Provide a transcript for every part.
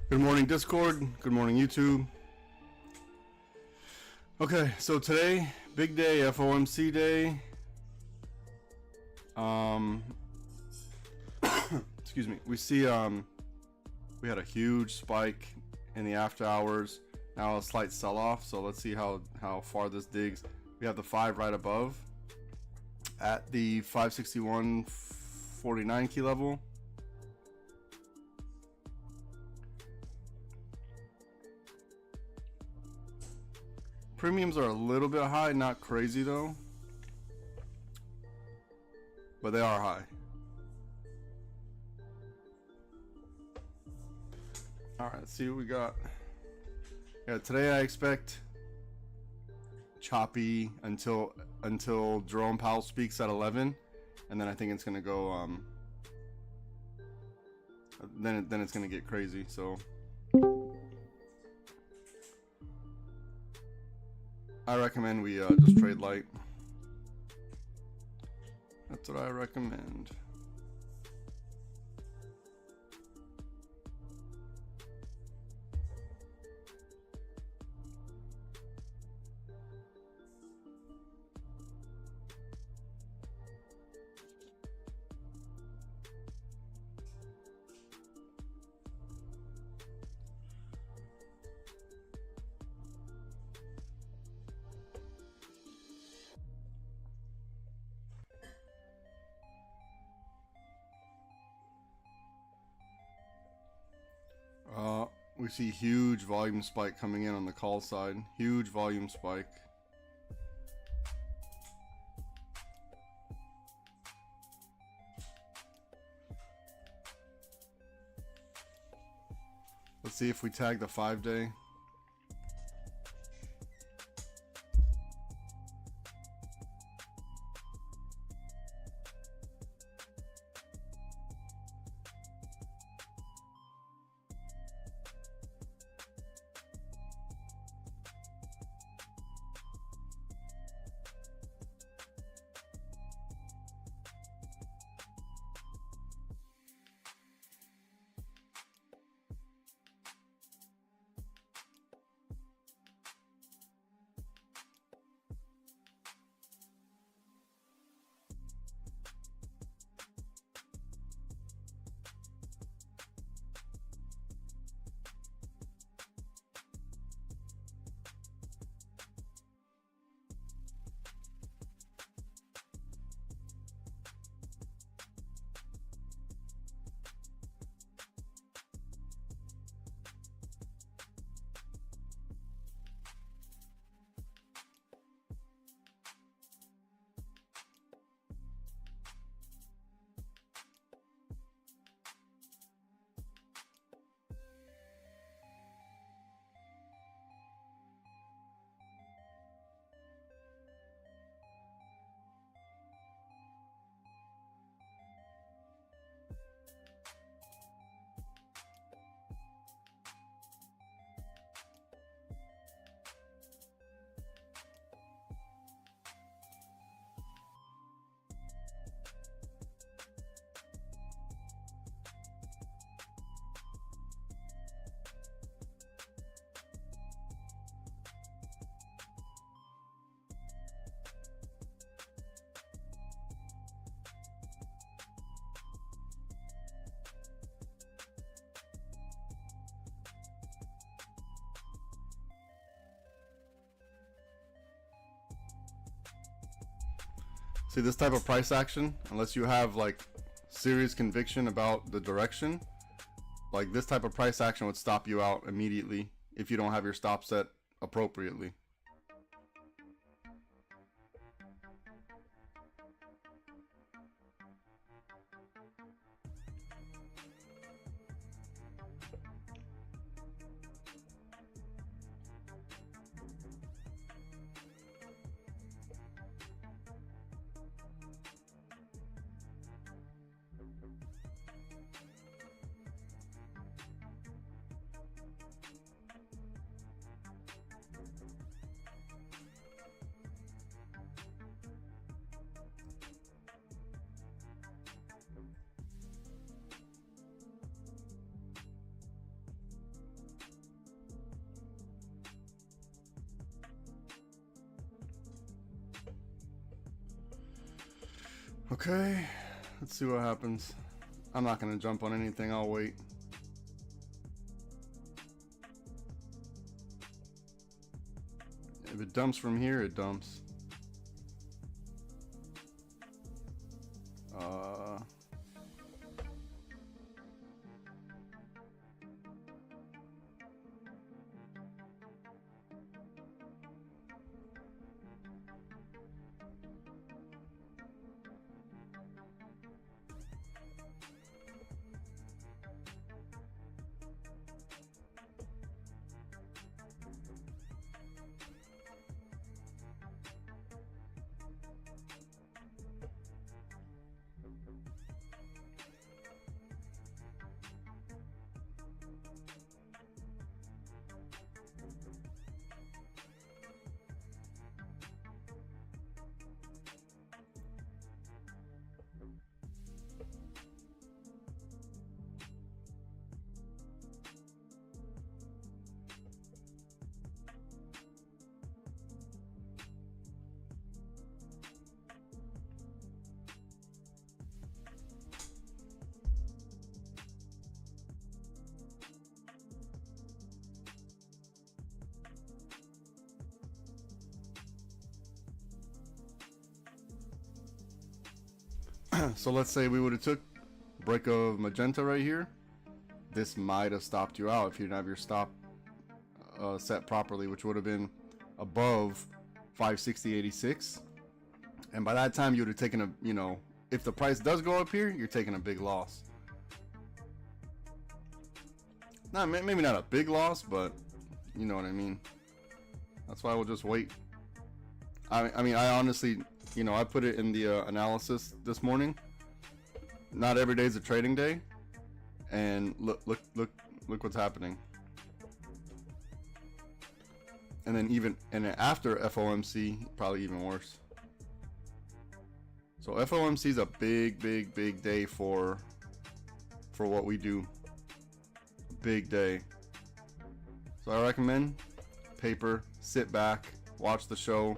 Good morning, Discord. Good morning, YouTube. Okay, so today, big day, FOMC day. Excuse me. We see we had a huge spike in the after hours. Now a slight sell-off. So let's see how far this digs. We have the 5 right above at the 561.49 key level. Premiums are a little bit high, not crazy though, but they are high. All right, let's see what we got. Yeah, today I expect choppy until Jerome Powell speaks at 11, and then I think it's gonna go. Then it's gonna get crazy. So. I recommend we just trade light. That's what I recommend. We see huge volume spike coming in on the call side. Huge volume spike. Let's see if we tag the 5-day. See, this type of price action, unless you have like serious conviction about the direction, like this type of price action would stop you out immediately if you don't have your stop set appropriately. Okay, let's see what happens. I'm not gonna jump on anything, I'll wait. If it dumps from here, it dumps. So let's say we would have took break of magenta right here. This might have stopped you out if you didn't have your stop set properly, which would have been above 560.86. And by that time you would have taken a, you know, if the price does go up here, you're taking a big loss. Not maybe not a big loss, but you know what I mean. That's why we'll just wait. I mean, I honestly, you know, I put it in the analysis this morning. Not every day is a trading day, and look what's happening. And then after FOMC, probably even worse. So FOMC is a big day for what we do. Big day. So I recommend paper, sit back, watch the show,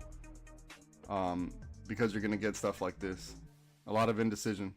because you're gonna get stuff like this. A lot of indecision.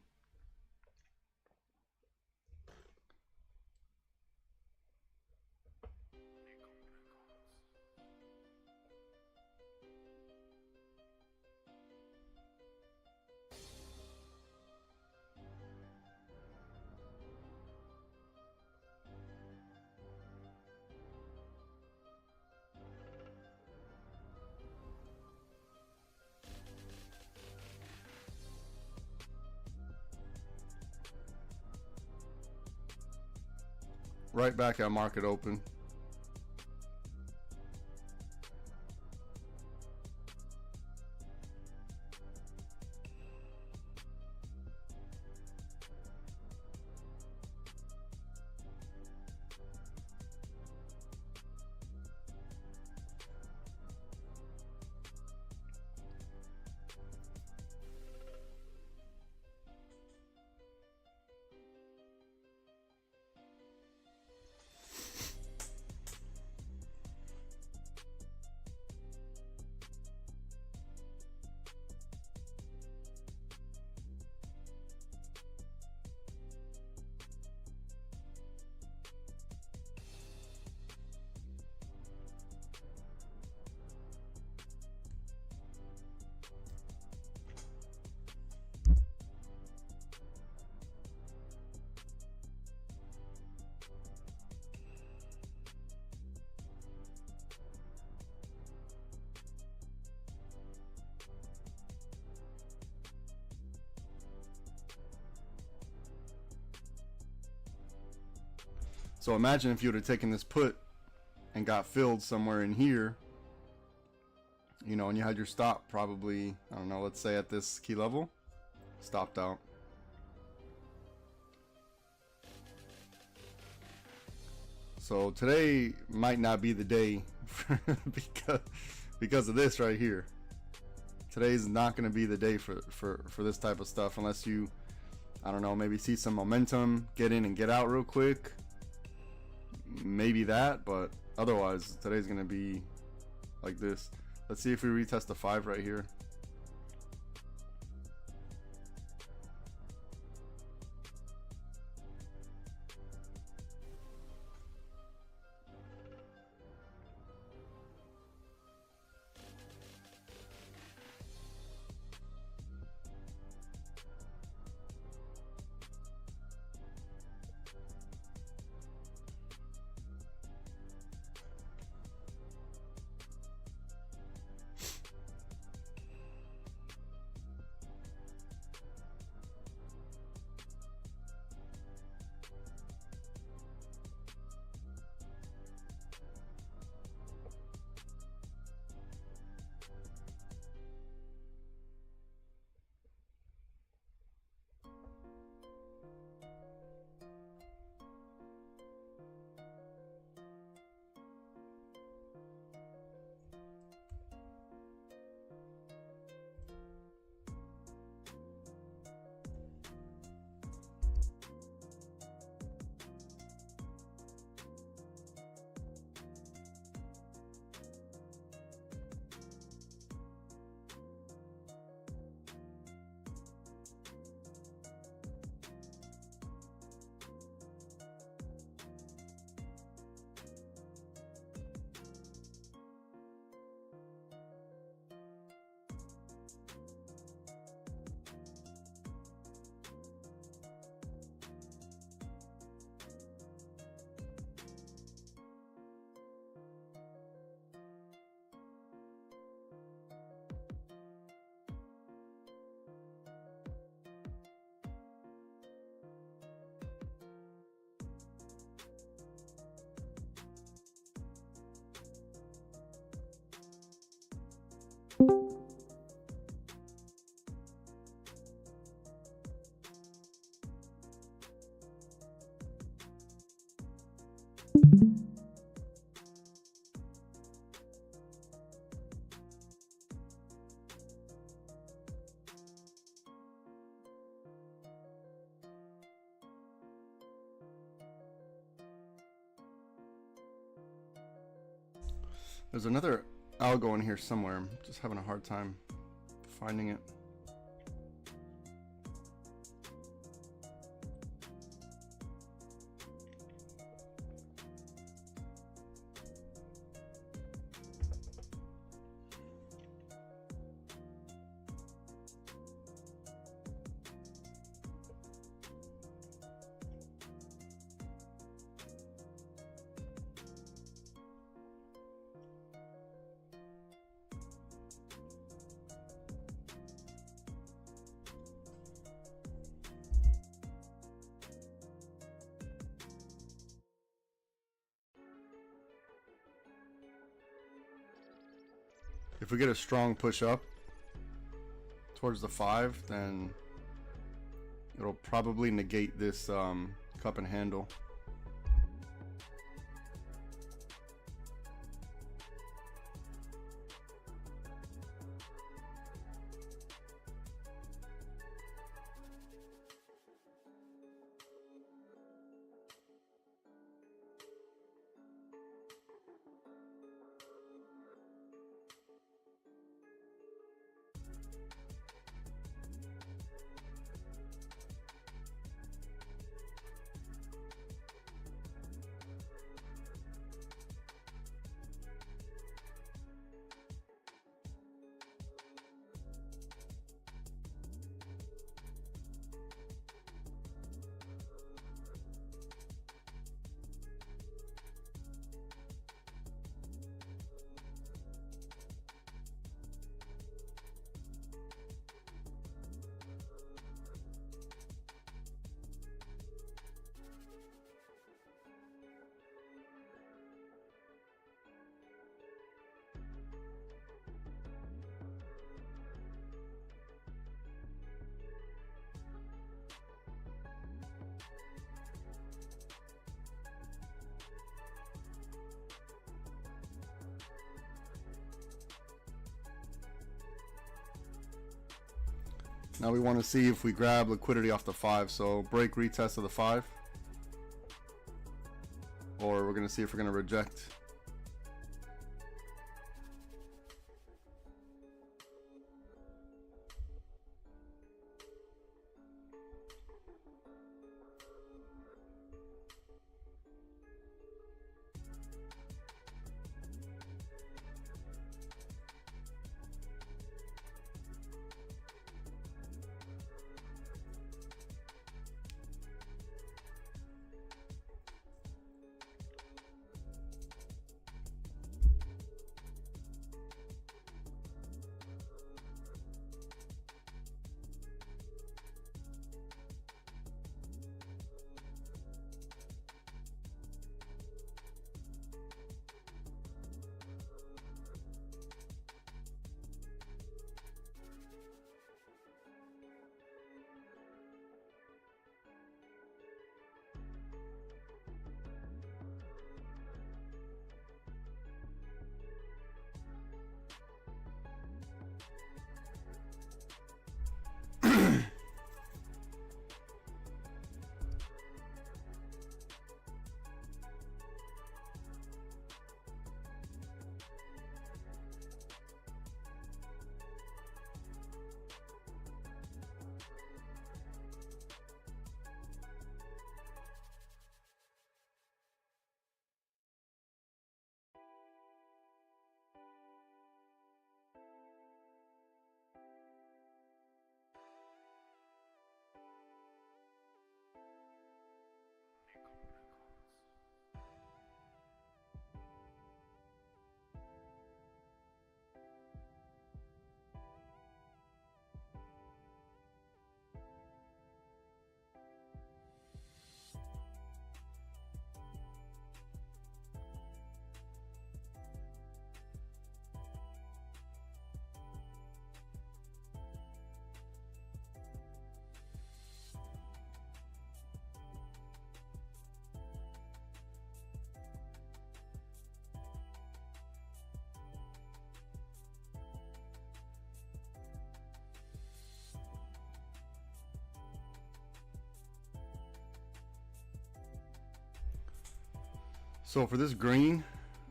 Right back at market open. So imagine if you would have taken this put and got filled somewhere in here, you know, and you had your stop probably, I don't know, let's say at this key level, stopped out. So today might not be the day because of this right here. Today's not going to be the day for this type of stuff unless you, I don't know, maybe see some momentum, get in and get out real quick. Maybe that, but otherwise today's going to be like this. Let's see if we retest the 5 right here. There's another algo in here somewhere. I'm just having a hard time finding it. If we get a strong push up towards the 5, then it'll probably negate this cup and handle. Now we want to see if we grab liquidity off the 5. So break retest of the 5. Or we're going to see if we're going to reject. So for this green,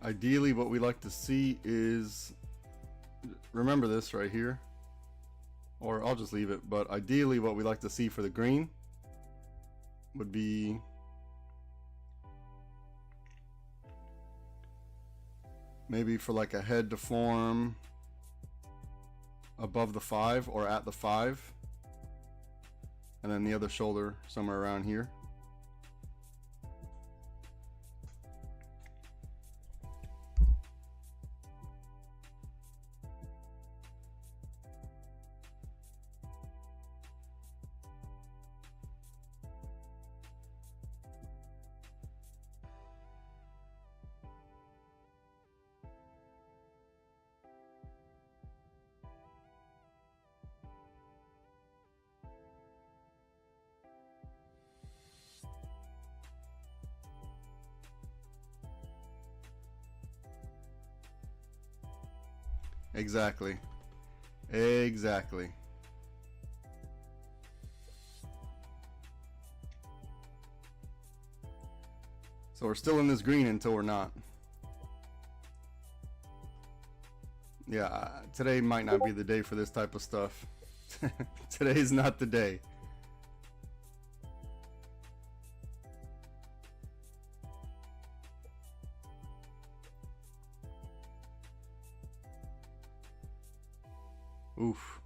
ideally what we like to see is, remember this right here, or I'll just leave it, but ideally what we like to see for the green would be maybe for like a head to form above the 5 or at the 5, and then the other shoulder somewhere around here. Exactly. Exactly. So we're still in this green until we're not. Yeah, today might not be the day for this type of stuff. Today's not the day. Oof.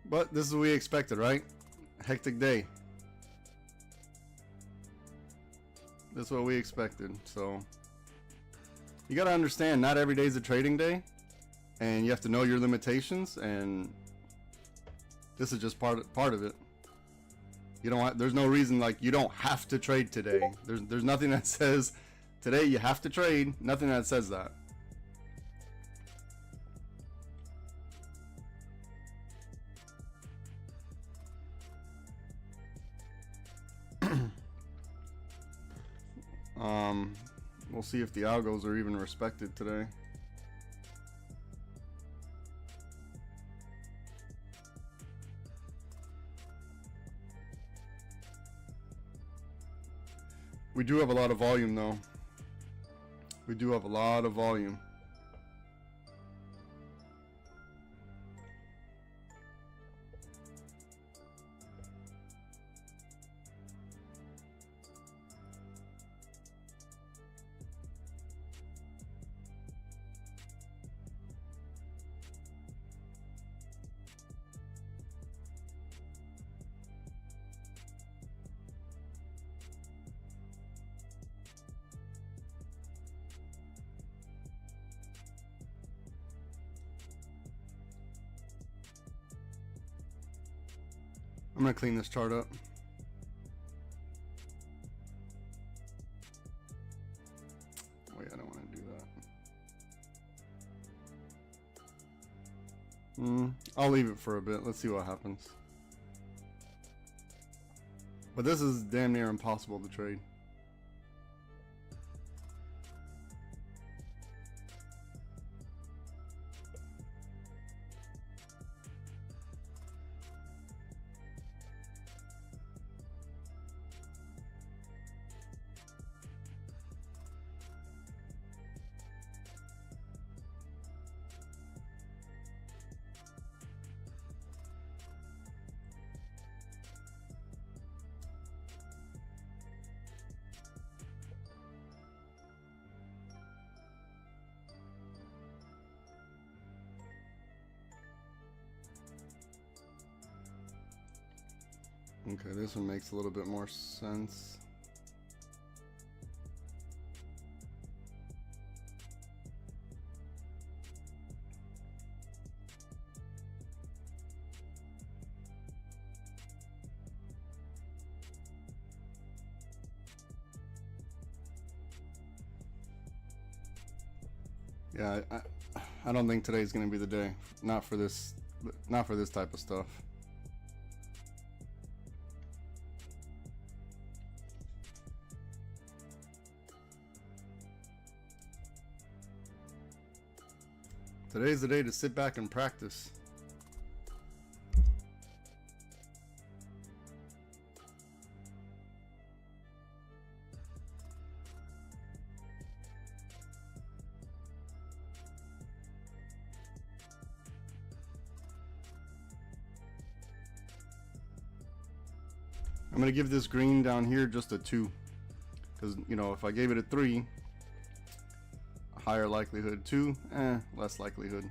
But this is what we expected, right? Hectic day. That's what we expected. So you got to understand, not every day is a trading day, and you have to know your limitations. And This is just part of it. You don't. There's no reason like you don't have to trade today. There's nothing that says today you have to trade. Nothing that says that. We'll see if the algos are even respected today. We do have a lot of volume though. We do have a lot of volume. I'm gonna clean this chart up. Wait, I don't want to do that. I'll leave it for a bit. Let's see what happens. But this is damn near impossible to trade. Okay, this one makes a little bit more sense. Yeah, I don't think today's going to be the day. Not for this type of stuff. Today's the day to sit back and practice. I'm going to give this green down here just a 2. Because, you know, if I gave it a 3, higher likelihood. 2, less likelihood.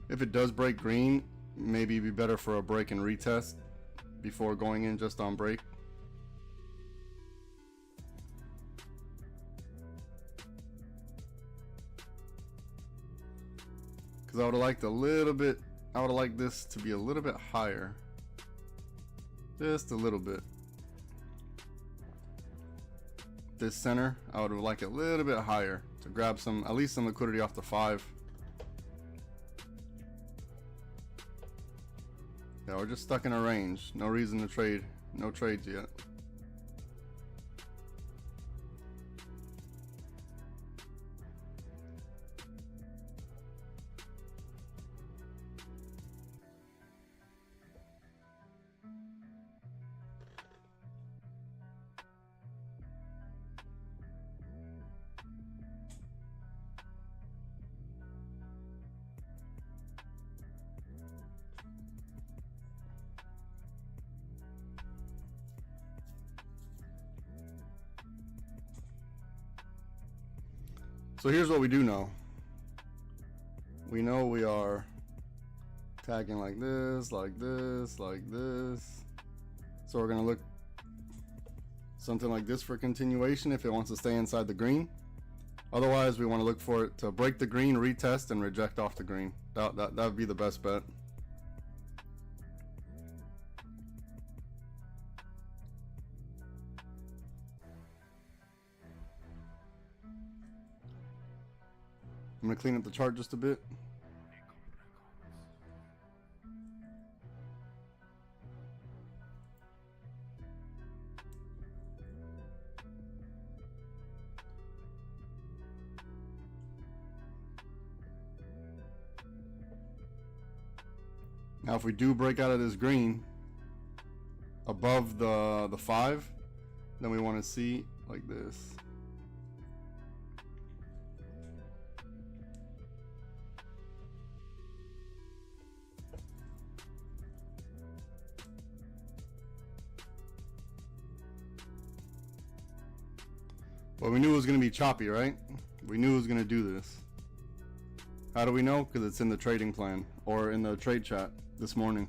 If it does break green, maybe it'd be better for a break and retest before going in just on break. Because I would have liked a little bit, I would have liked this to be a little bit higher. Just a little bit. This center, I would have liked a little bit higher to grab some, at least some liquidity off the 5. Yeah, we're just stuck in a range. No reason to trade. No trades yet. So here's what we do know. We know we are tagging like this, like this, like this. So we're gonna look something like this for continuation if it wants to stay inside the green. Otherwise, we want to look for it to break the green, retest, and reject off the green. That would be the best bet. I'm gonna clean up the chart just a bit. Now if we do break out of this green above the 5, then we want to see like this. Well, we knew it was going to be choppy, right? We knew it was going to do this. How do we know? Because it's in the trading plan or in the trade chat this morning.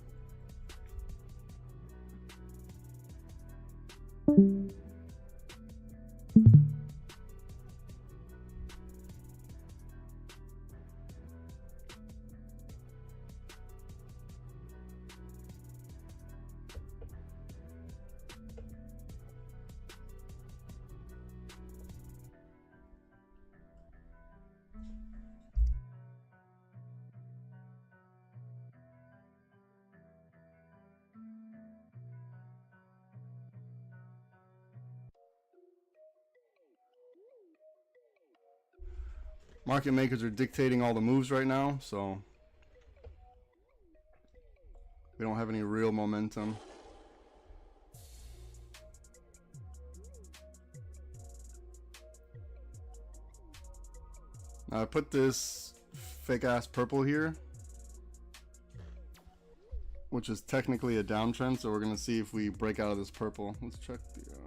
Market makers are dictating all the moves right now, so we don't have any real momentum. Now I put this fake ass purple here, which is technically a downtrend, so we're gonna see if we break out of this purple. Let's check the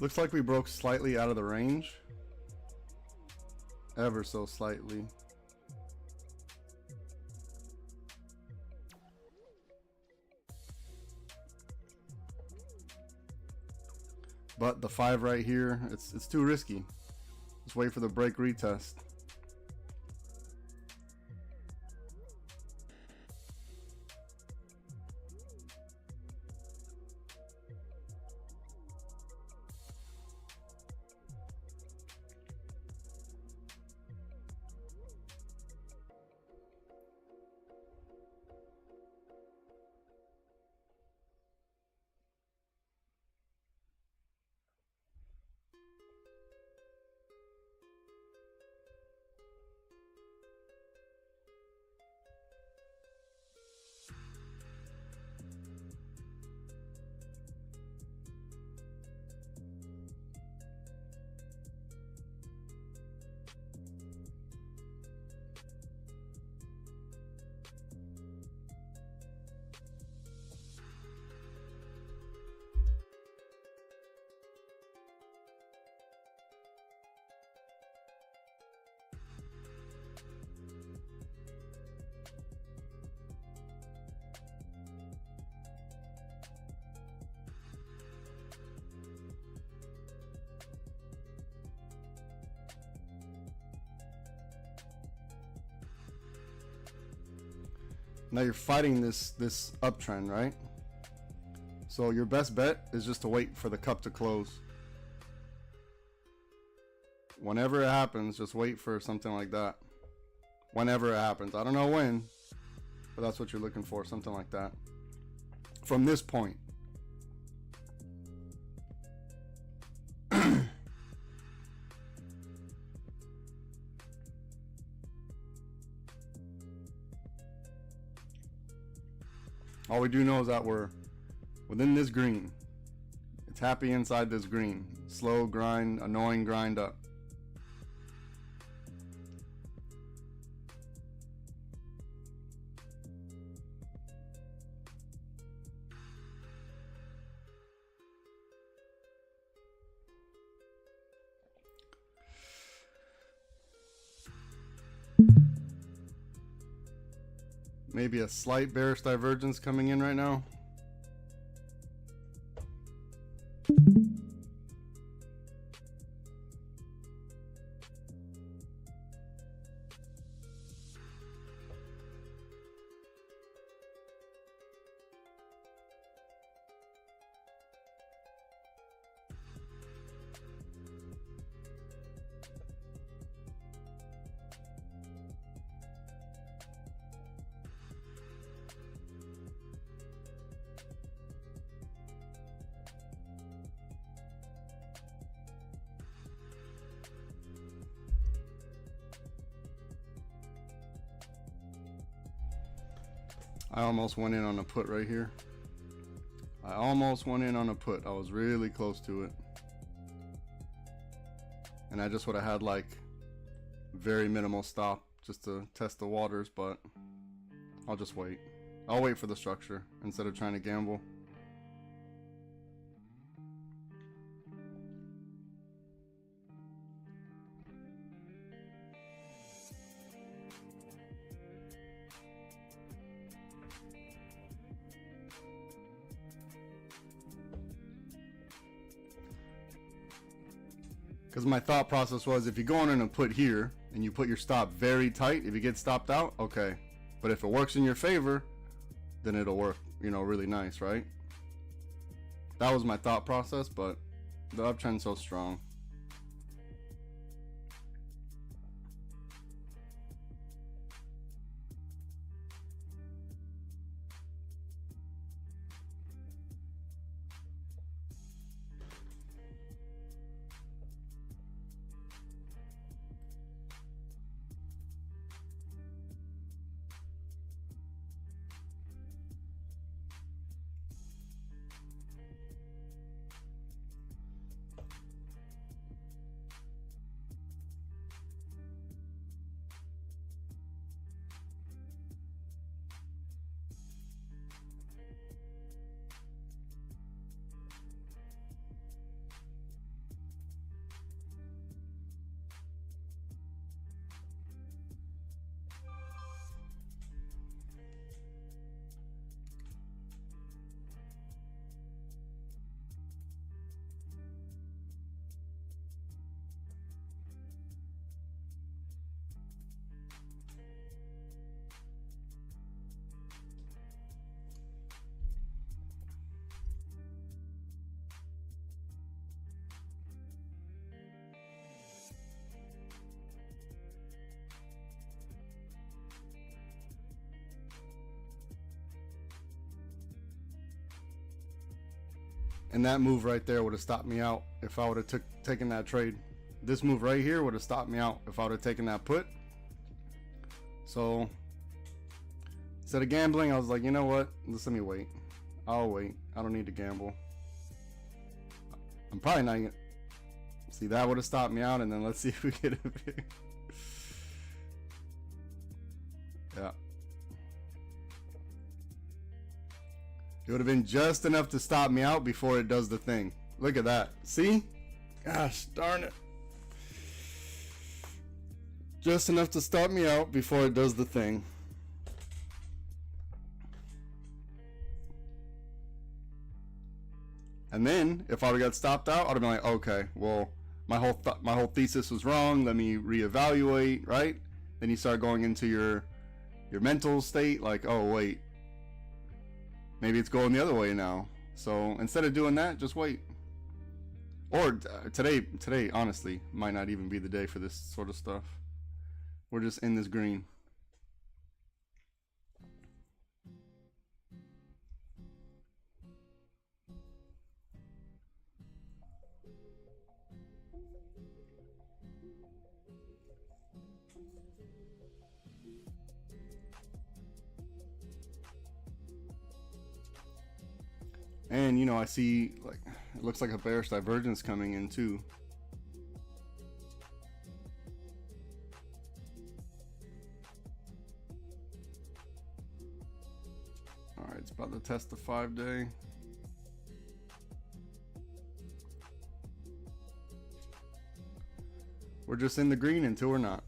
looks like we broke slightly out of the range. Ever so slightly. But the 5 right here, it's too risky. Let's wait for the break retest. Now you're fighting this uptrend, right? So your best bet is just to wait for the cup to close. Whenever it happens, just wait for something like that. Whenever it happens. I don't know when, but that's what you're looking for, something like that. From this point. All we do know is that we're within this green. It's happy inside this green. Slow grind, annoying grind up. Maybe a slight bearish divergence coming in right now. I almost went in on a put right here. I almost went in on a put. I was really close to it. And I just would have had like very minimal stop just to test the waters, but I'll just wait. I'll wait for the structure instead of trying to gamble. Because my thought process was, if you go on in and put here and you put your stop very tight, if you get stopped out, okay. But if it works in your favor, then it'll work, you know, really nice, right? That was my thought process, but the uptrend's so strong. And that move right there would have stopped me out if I would have taken that trade. This move right here would have stopped me out if I would have taken that put. So instead of gambling, I was like, you know what? Just let me wait. I'll wait. I don't need to gamble. I'm probably not gonna see, that would have stopped me out, and then let's see if we get a big. Yeah. It would have been just enough to stop me out before it does the thing. Look at that. See? Gosh darn it. Just enough to stop me out before it does the thing. And then, if I would have got stopped out, I'd have been like, okay, well, my whole thesis was wrong. Let me reevaluate, right? Then you start going into your your mental state, like, oh wait, maybe it's going the other way now. So instead of doing that, just wait. Or today honestly might not even be the day for this sort of stuff. We're just in this green. And you know, I see like it looks like a bearish divergence coming in too. All right, it's about to test the 5-day. We're just in the green until we're not.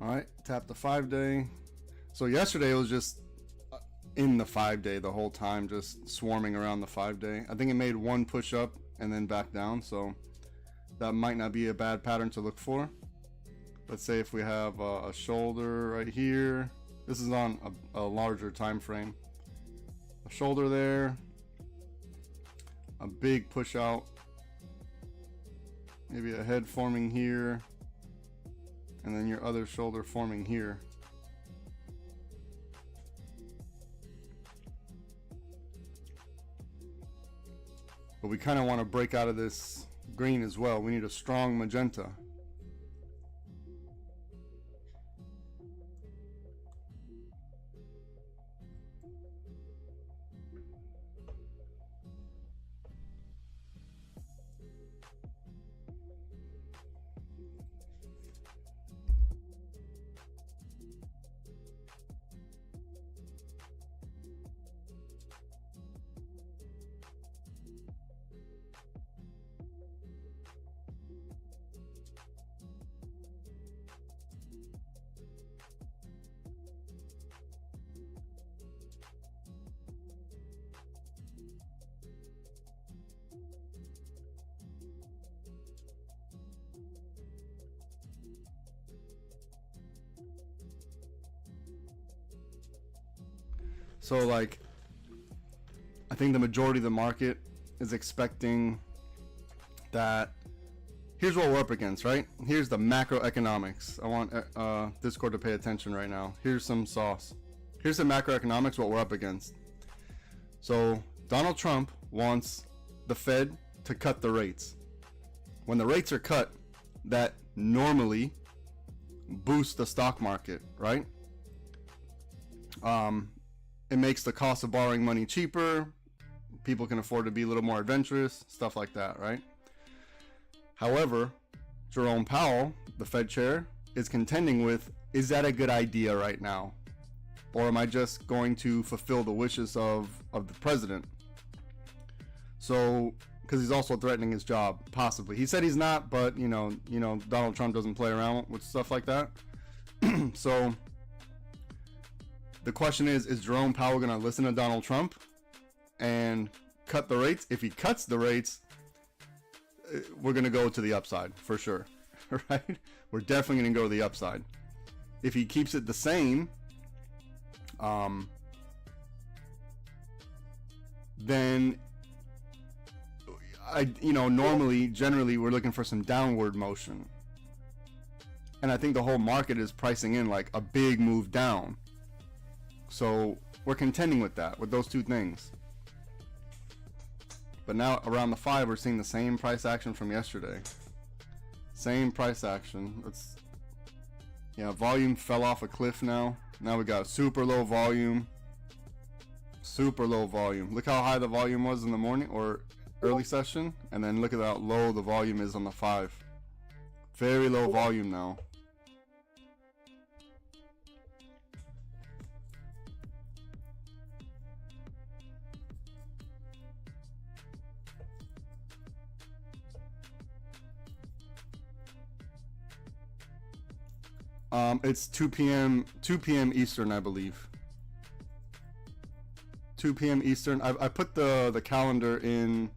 All right, tap the 5-day. So yesterday it was just in the 5-day the whole time, just swarming around the 5-day. I think it made one push up and then back down, so that might not be a bad pattern to look for. Let's say if we have a shoulder right here. This is on a larger time frame. A shoulder there, a big push out, maybe a head forming here, and then your other shoulder forming here. But we kind of want to break out of this green as well. We need a strong magenta. So like, I think the majority of the market is expecting that. Here's what we're up against, right? Here's the macroeconomics. I want Discord to pay attention right now. Here's some sauce. Here's the macroeconomics, what we're up against. So Donald Trump wants the Fed to cut the rates. When the rates are cut, that normally boosts the stock market, right? It makes the cost of borrowing money cheaper. People can afford to be a little more adventurous, stuff like that, right? However, Jerome Powell, the Fed chair, is contending with, is that a good idea right now? Or am I just going to fulfill the wishes of the president? So, because he's also threatening his job, possibly. He said he's not, but you know, Donald Trump doesn't play around with stuff like that. So the question is Jerome Powell going to listen to Donald Trump and cut the rates? If he cuts the rates, we're going to go to the upside for sure, right? We're definitely going to go to the upside. If he keeps it the same, then generally we're looking for some downward motion. And I think the whole market is pricing in like a big move down. So we're contending with that, with those two things. But now around the 5, we're seeing the same price action from yesterday. Same price action. Volume fell off a cliff now. Now we got super low volume. Super low volume. Look how high the volume was in the morning or early session, and then look at how low the volume is on the 5. Very low volume now. It's 2 p.m. Eastern, I believe. 2 p.m. Eastern. I put the calendar in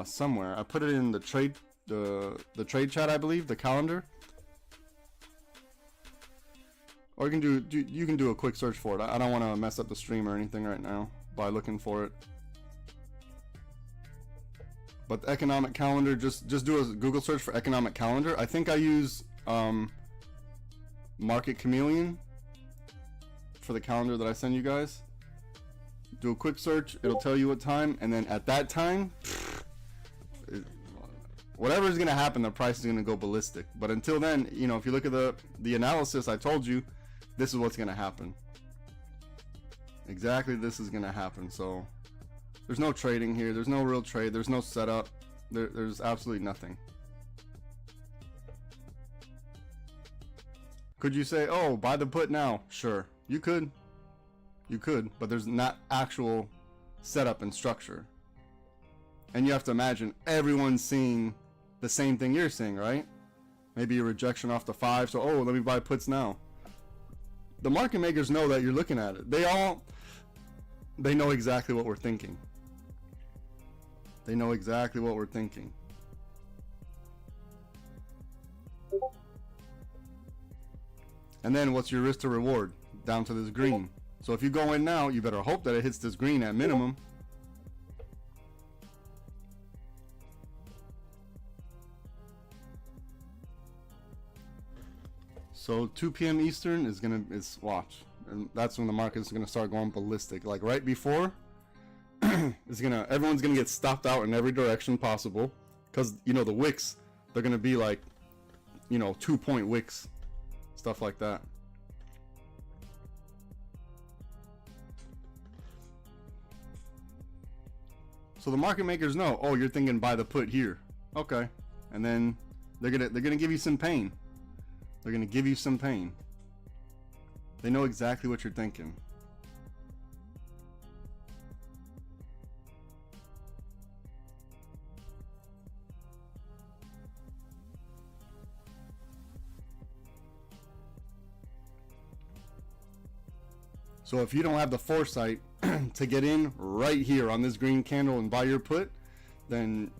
somewhere. I put it in the trade chat, I believe, the calendar. Or you can do a quick search for it. I don't want to mess up the stream or anything right now by looking for it. But the economic calendar, just do a Google search for economic calendar. I think I use Market Chameleon for the calendar that I send you guys. Do a quick search, it'll tell you what time, and then at that time, whatever is going to happen, the price is going to go ballistic. But until then, you know, if you look at the analysis I told you, this is what's going to happen. Exactly, this is going to happen. So there's no trading here. There's no real trade. There's no setup. There's absolutely nothing. Could you say, oh, buy the put now? Sure, you could. You could, but there's not actual setup and structure. And you have to imagine everyone's seeing the same thing you're seeing, right? Maybe a rejection off the 5, so oh, let me buy puts now. The market makers know that you're looking at it. They know exactly what we're thinking. They know exactly what we're thinking. And then what's your risk to reward? Down to this green. So if you go in now, you better hope that it hits this green at minimum. So 2 p.m. Eastern is watch. And that's when the market is gonna start going ballistic. Like right before, everyone's gonna get stopped out in every direction possible, because you know the wicks, they're gonna be like, you know, 2-point wicks, stuff like that. So the market makers know, oh, you're thinking buy the put here, okay, and then they're gonna give you some pain. They're gonna give you some pain. They know exactly what you're thinking. So if you don't have the foresight to get in right here on this green candle and buy your put, then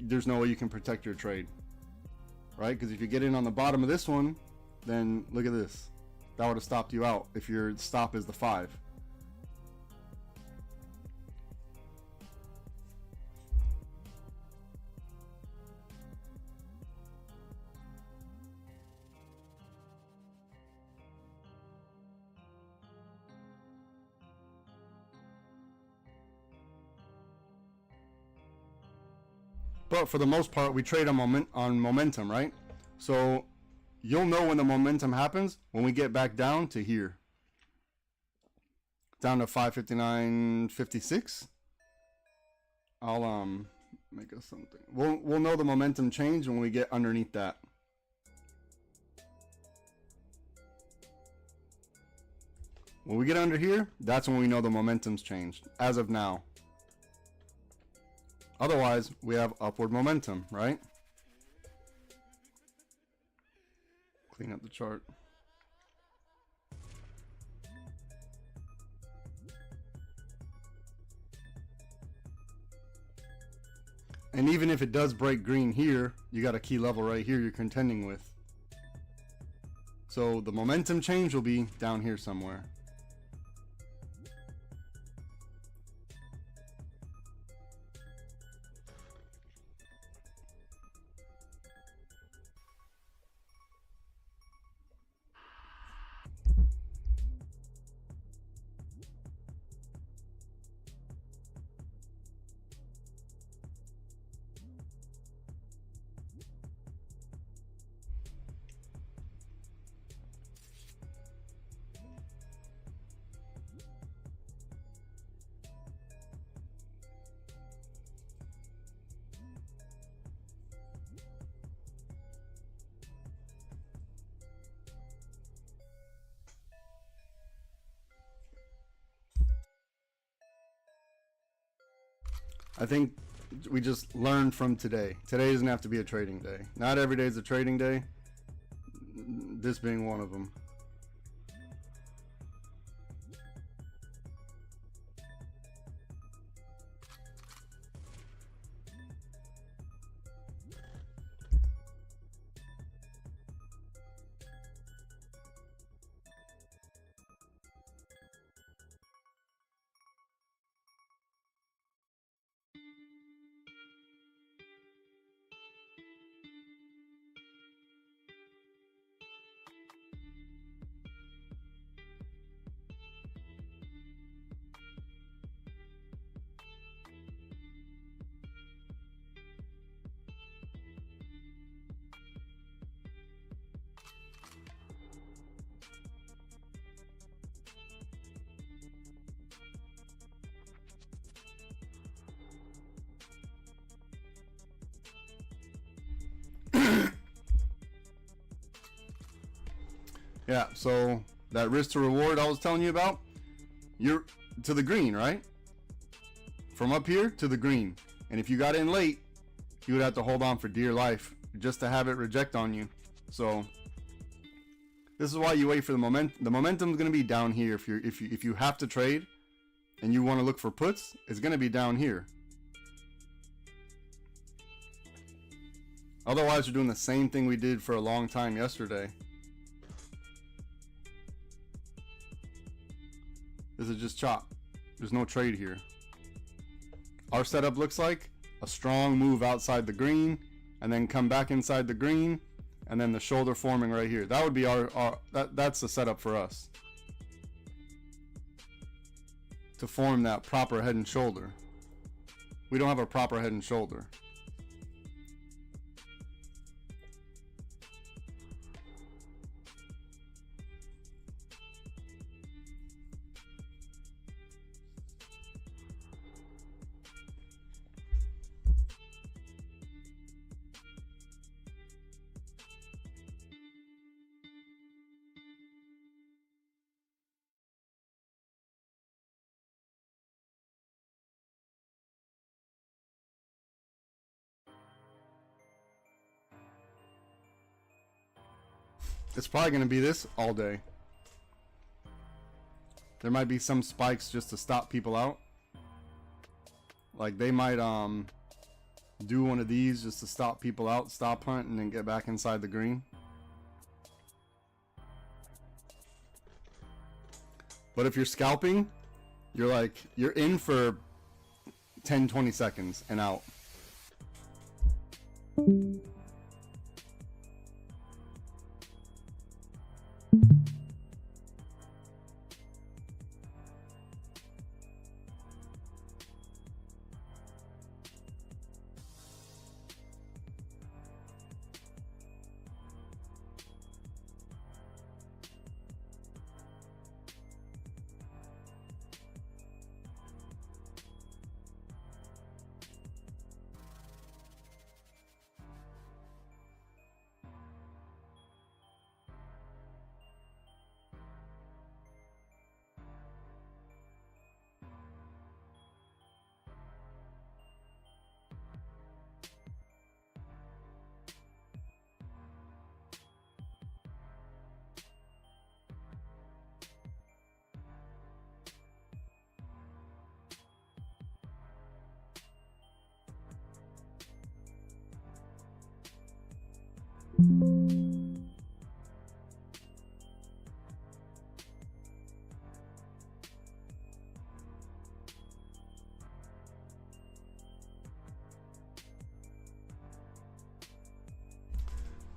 there's no way you can protect your trade, right? Because if you get in on the bottom of this one, then look at this. That would have stopped you out if your stop is the 5. But for the most part, we trade on momentum, right? So you'll know when the momentum happens when we get back down to here. Down to 559.56. I'll make us something. We'll know the momentum change when we get underneath that. When we get under here, that's when we know the momentum's changed, as of now. Otherwise, we have upward momentum, right? Clean up the chart. And even if it does break green here, you got a key level right here you're contending with. So the momentum change will be down here somewhere. I think we just learned from today. Today doesn't have to be a trading day. Not every day is a trading day. This being one of them. Yeah, so that risk to reward I was telling you about, you're to the green, right? From up here to the green. And if you got in late, you would have to hold on for dear life just to have it reject on you. So this is why you wait for the momentum. The momentum is going to be down here. If you have to trade and you want to look for puts, it's going to be down here. Otherwise, you're doing the same thing we did for a long time yesterday. This is just chop. There's no trade here. Our setup looks like a strong move outside the green and then come back inside the green and then the shoulder forming right here. That would be that's the setup for us to form that proper head and shoulder. We don't have a proper head and shoulder. It's probably going to be this all day. There might be some spikes just to stop people out. Like they might do one of these just to stop people out, stop hunt, and then get back inside the green. But if you're scalping, you're in for 10-20 seconds and out.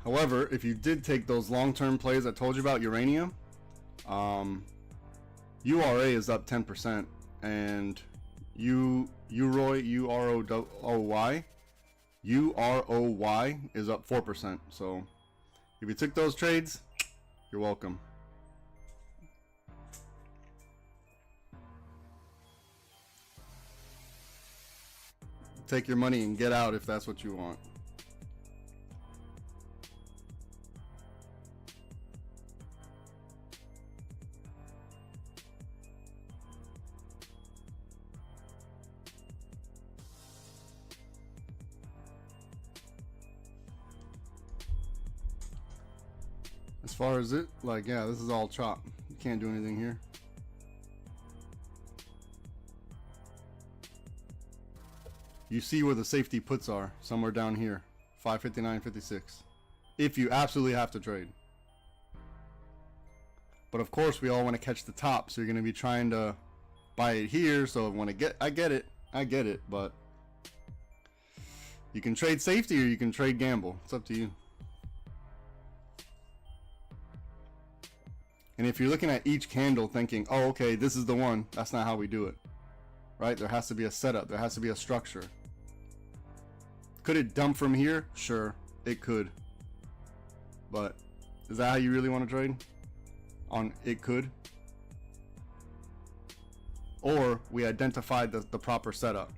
However, if you did take those long-term plays I told you about uranium, URA is up 10%, and UROY is up 4%. So if you took those trades, you're welcome. Take your money and get out if that's what you want. As far as it, like, yeah, this is all chop. You can't do anything here. You see where the safety puts are, somewhere down here, 559.56. If you absolutely have to trade. But of course, we all want to catch the top, so you're going to be trying to buy it here. So when I get it, but you can trade safety or you can trade gamble. It's up to you. And if you're looking at each candle thinking, oh, okay, this is the one, that's not how we do it, right? There has to be a setup. There has to be a structure. Could it dump from here? Sure, it could. But is that how you really want to trade? On it could? Or we identified the proper setup.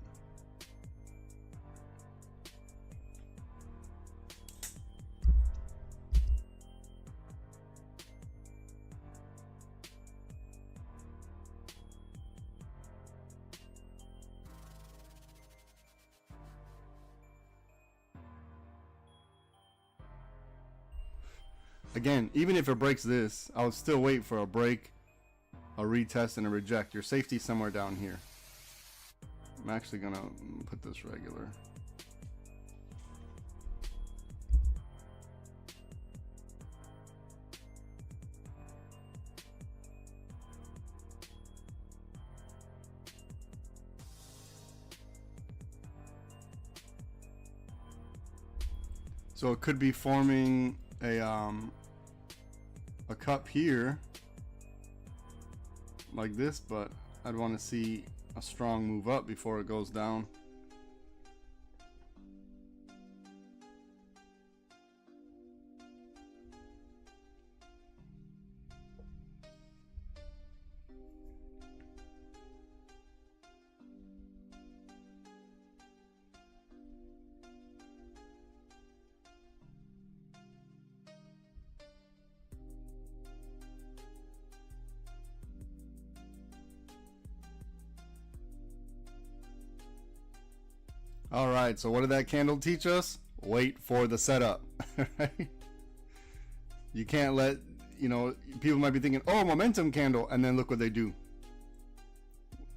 Again, even if it breaks this, I would still wait for a break, a retest, and a reject. Your safety somewhere down here. I'm actually gonna put this regular. So it could be forming a cup here like this, but I'd want to see a strong move up before it goes down. All right, so what did that candle teach us? Wait for the setup. Right? You can't let, you know, people might be thinking, oh, momentum candle, and then look what they do.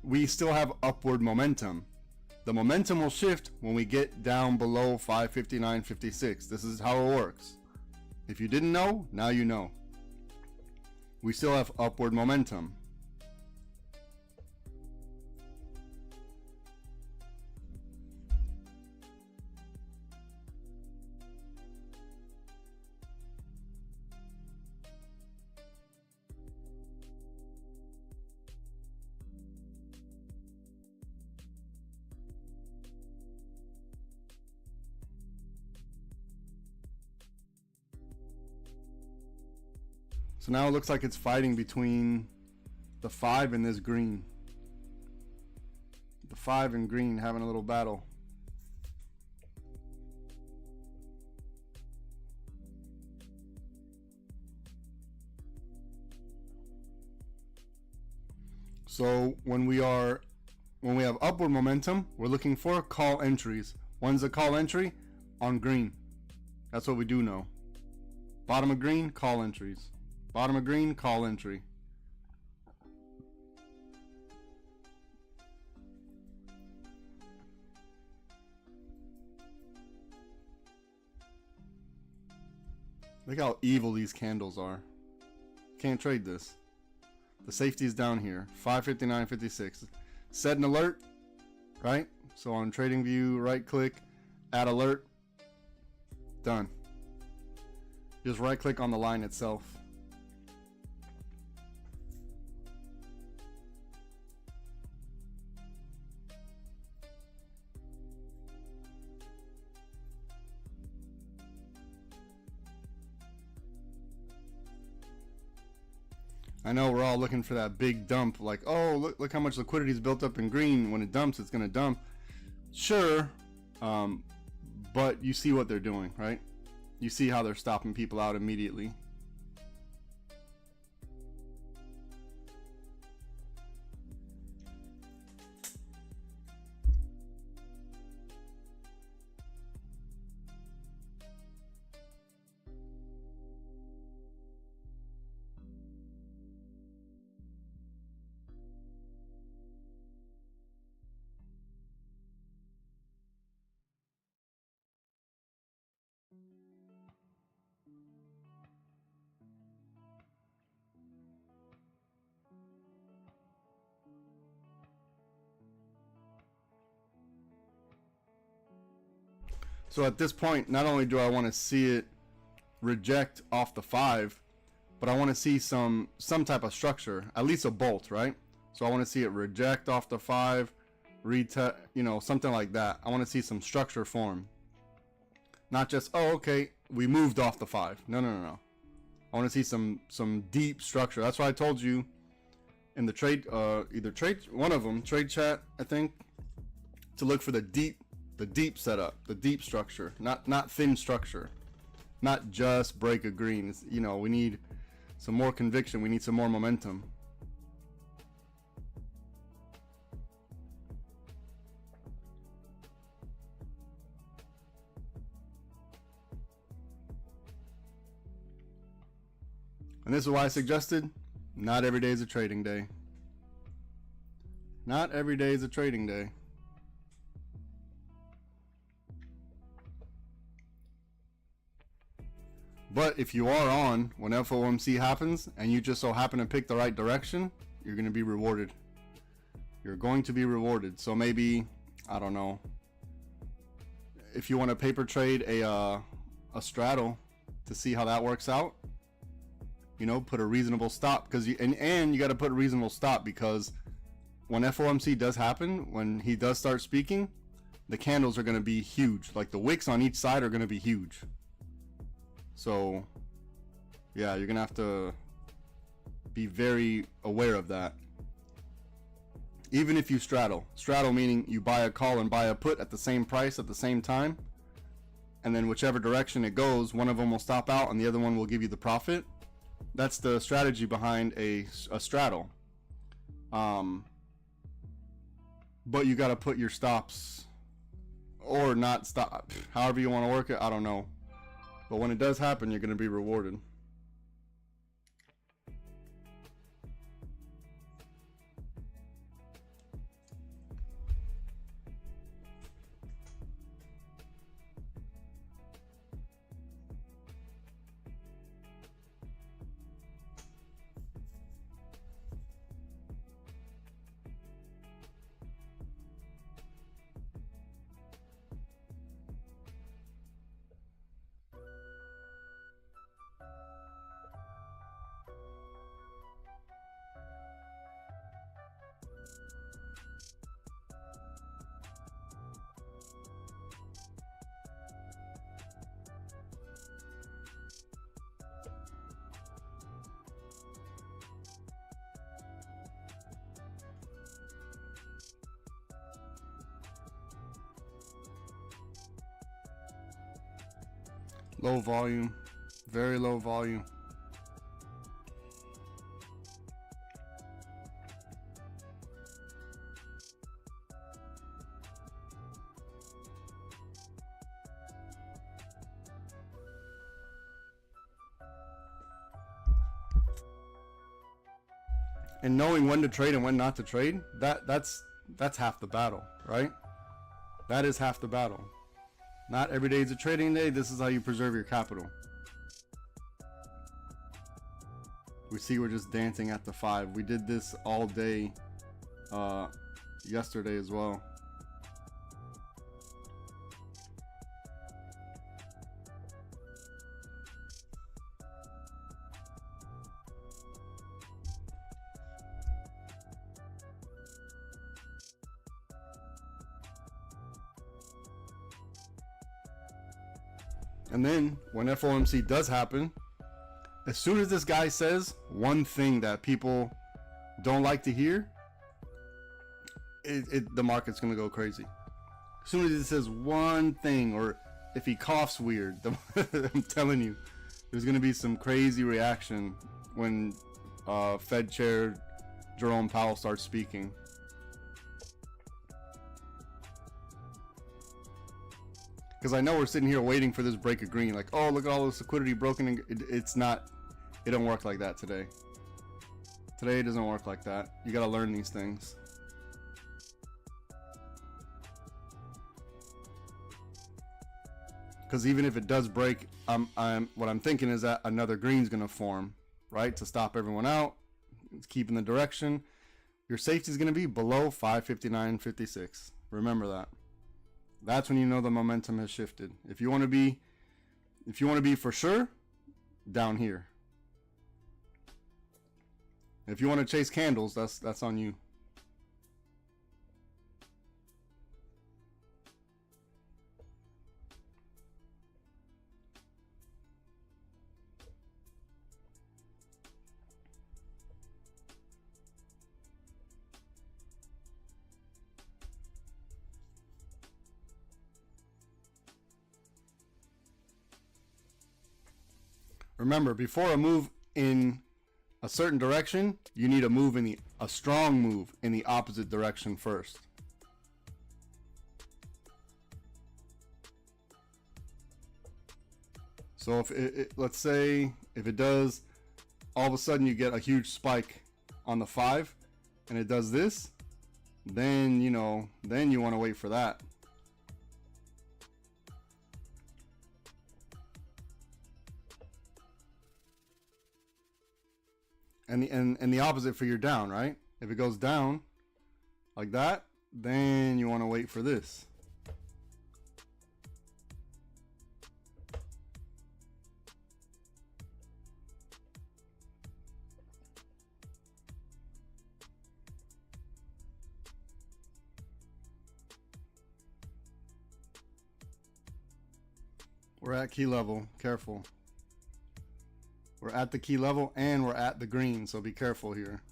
We still have upward momentum. The momentum will shift when we get down below 559.56. This is how it works. If you didn't know, now you know. We still have upward momentum. So now it looks like it's fighting between the 5 and this green. The 5 and green having a little battle. So when we have upward momentum, we're looking for call entries. When's a call entry? On green. That's what we do know. Bottom of green, call entries. Bottom of green, call entry. Look how evil these candles are. Can't trade this. The safety is down here, 559.56. Set an alert, right? So on TradingView, right click, add alert, done. Just right click on the line itself. I know we're all looking for that big dump, like, oh, look how much liquidity is built up in green. When it dumps, it's going to dump. Sure, but you see what they're doing, right? You see how they're stopping people out immediately. So at this point, not only do I want to see it reject off the 5, but I want to see some type of structure, at least a bolt, right? So I want to see it reject off the 5, retest, you know, something like that. I want to see some structure form, not just, oh, okay, we moved off the 5. No, no, no, no. I want to see some deep structure. That's why I told you in the trade, one of them, trade chat, I think, to look for the deep setup, the deep structure, not thin structure, not just break a green. It's, you know, we need some more conviction. We need some more momentum. And this is why I suggested not every day is a trading day. Not every day is a trading day. But if you are on when FOMC happens and you just so happen to pick the right direction, you're going to be rewarded. You're going to be rewarded. So maybe, I don't know, if you want to paper trade a straddle to see how that works out, you know, put a reasonable stop, because and you got to put a reasonable stop, because when FOMC does happen, when he does start speaking, the candles are going to be huge. Like the wicks on each side are going to be huge. So, yeah, you're going to have to be very aware of that. Even if you straddle meaning you buy a call and buy a put at the same price at the same time, and then whichever direction it goes, one of them will stop out and the other one will give you the profit. That's the strategy behind a straddle. But you got to put your stops, or not stop, however you want to work it, I don't know. But when it does happen, you're going to be rewarded. Low volume, very low volume. And knowing when to trade and when not to trade, that's half the battle, right? That is half the battle. Not every day is a trading day. This is how you preserve your capital. We see we're just dancing at the 5. We did this all day yesterday as well. And then when FOMC does happen, as soon as this guy says one thing that people don't like to hear, the market's going to go crazy. As soon as he says one thing, or if he coughs weird, I'm telling you, there's going to be some crazy reaction when Fed Chair Jerome Powell starts speaking. Because I know we're sitting here waiting for this break of green, like, oh, look at all this liquidity broken. And it's not, it don't work like that today. Today it doesn't work like that. You got to learn these things. Because even if it does break, what I'm thinking is that another green's going to form, right? To stop everyone out. It's keeping the direction. Your safety is going to be below 559.56. Remember that. That's when you know the momentum has shifted. If you want to be for sure, down here. If you want to chase candles, that's on you. Remember, before a move in a certain direction, you need a strong move in the opposite direction first. So if let's say if it does, all of a sudden you get a huge spike on the 5 and it does this, then you want to wait for that. And the opposite for your down, right? If it goes down like that, then you want to wait for this. We're at key level, careful. We're at the key level and we're at the green, so be careful here.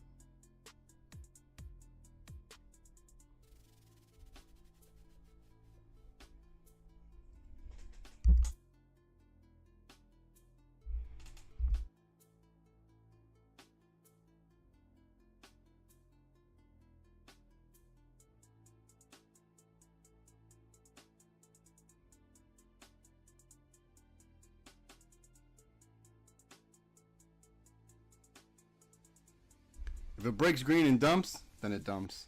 If it breaks green and dumps, then it dumps.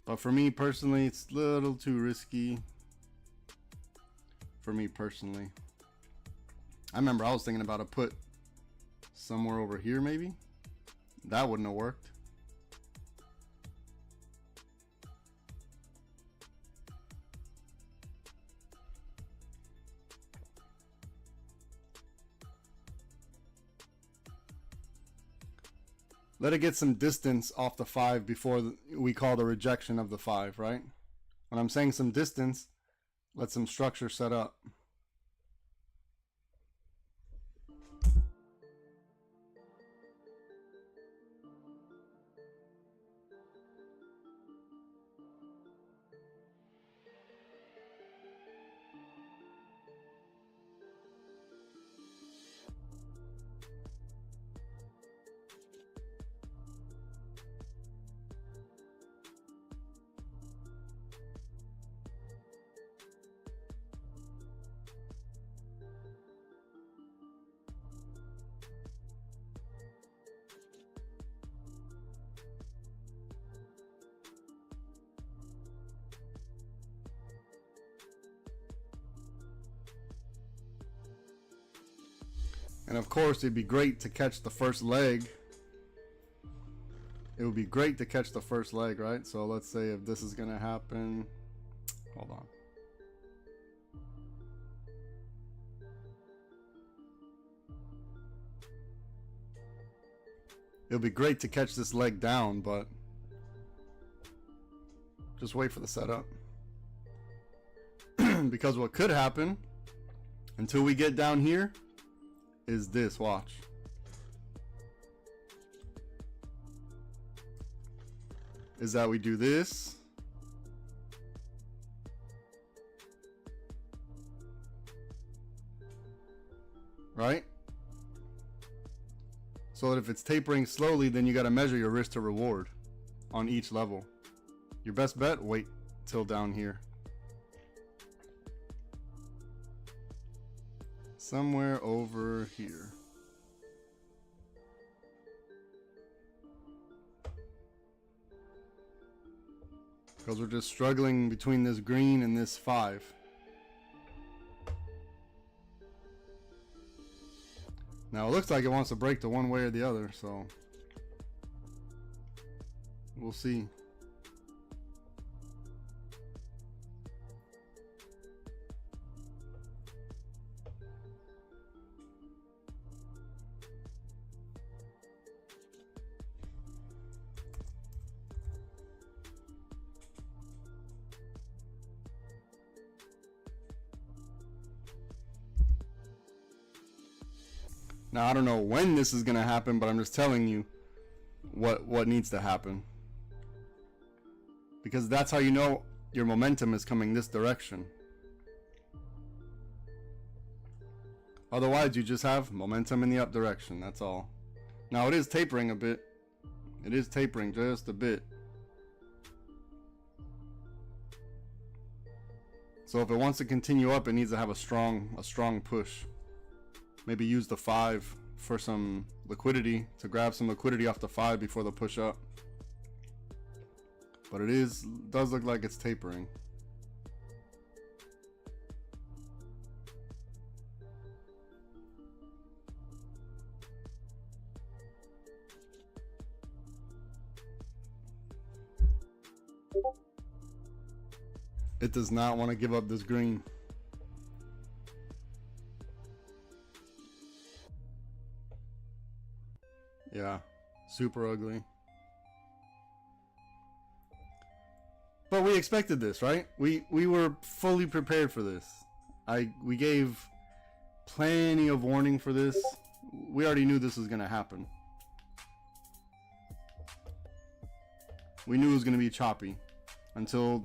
But for me personally, it's a little too risky. For me personally. I remember I was thinking about a put somewhere over here maybe. That wouldn't have worked. Let it get some distance off the 5 before we call the rejection of the 5, right? When I'm saying some distance, let some structure set up. And of course, it'd be great to catch the first leg. It would be great to catch the first leg, right? So let's say if this is going to happen. Hold on. It'll be great to catch this leg down, but just wait for the setup. Because what could happen until we get down here is this, watch. Is that we do this. Right? So that if it's tapering slowly, then you got to measure your risk to reward on each level. Your best bet, wait till down here. Somewhere over here. Because we're just struggling between this green and this 5. Now it looks like it wants to break the one way or the other, so we'll see. Now, I don't know when this is going to happen, but I'm just telling you what needs to happen. Because that's how you know your momentum is coming this direction. Otherwise, you just have momentum in the up direction. That's all. Now, it is tapering a bit. It is tapering just a bit. So if it wants to continue up, it needs to have a strong push. Maybe use the 5 for some liquidity, to grab some liquidity off the 5 before the push up. But it does look like it's tapering. It does not want to give up this green. Yeah, super ugly. But we expected this, right? We were fully prepared for this. We gave plenty of warning for this. We already knew this was going to happen. We knew it was going to be choppy until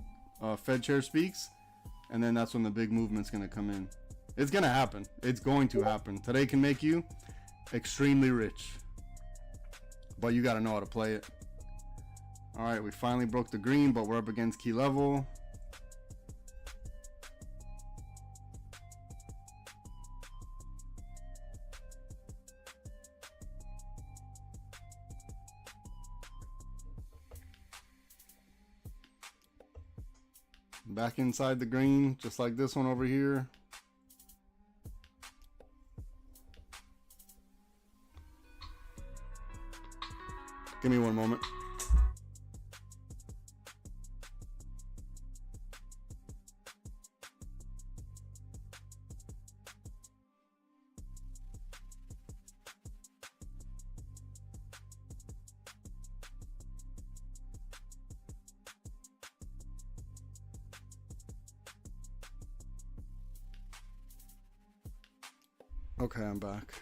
Fed chair speaks, and then that's when the big movement's going to come in. It's going to happen. It's going to happen. Today can make you extremely rich, but you got to know how to play it. All right, we finally broke the green, but we're up against key level. Back inside the green, just like this one over here. Give me one moment. Okay, I'm back.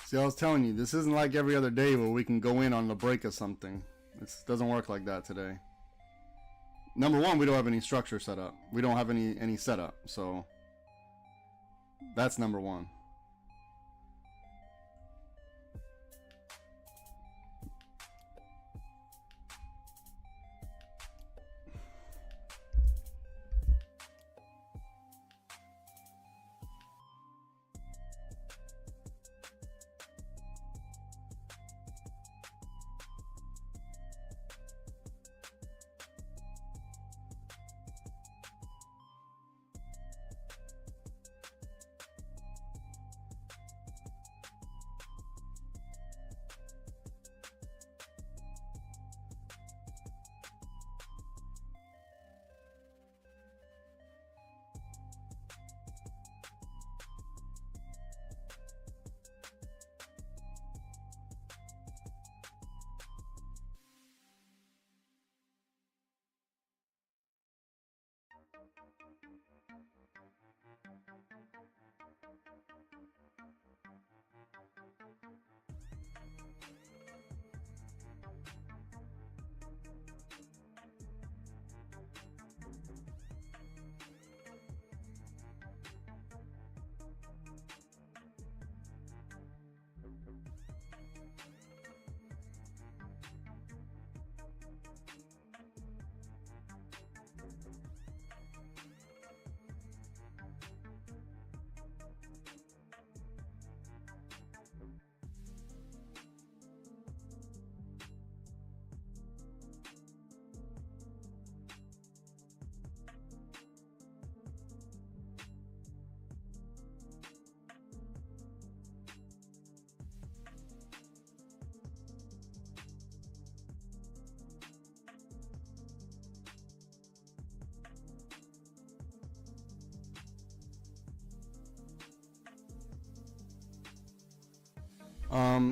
See, I was telling you, this isn't like every other day where we can go in on the break of something. This doesn't work like that today. Number one, we don't have any structure set up. We don't have any setup, so that's number one.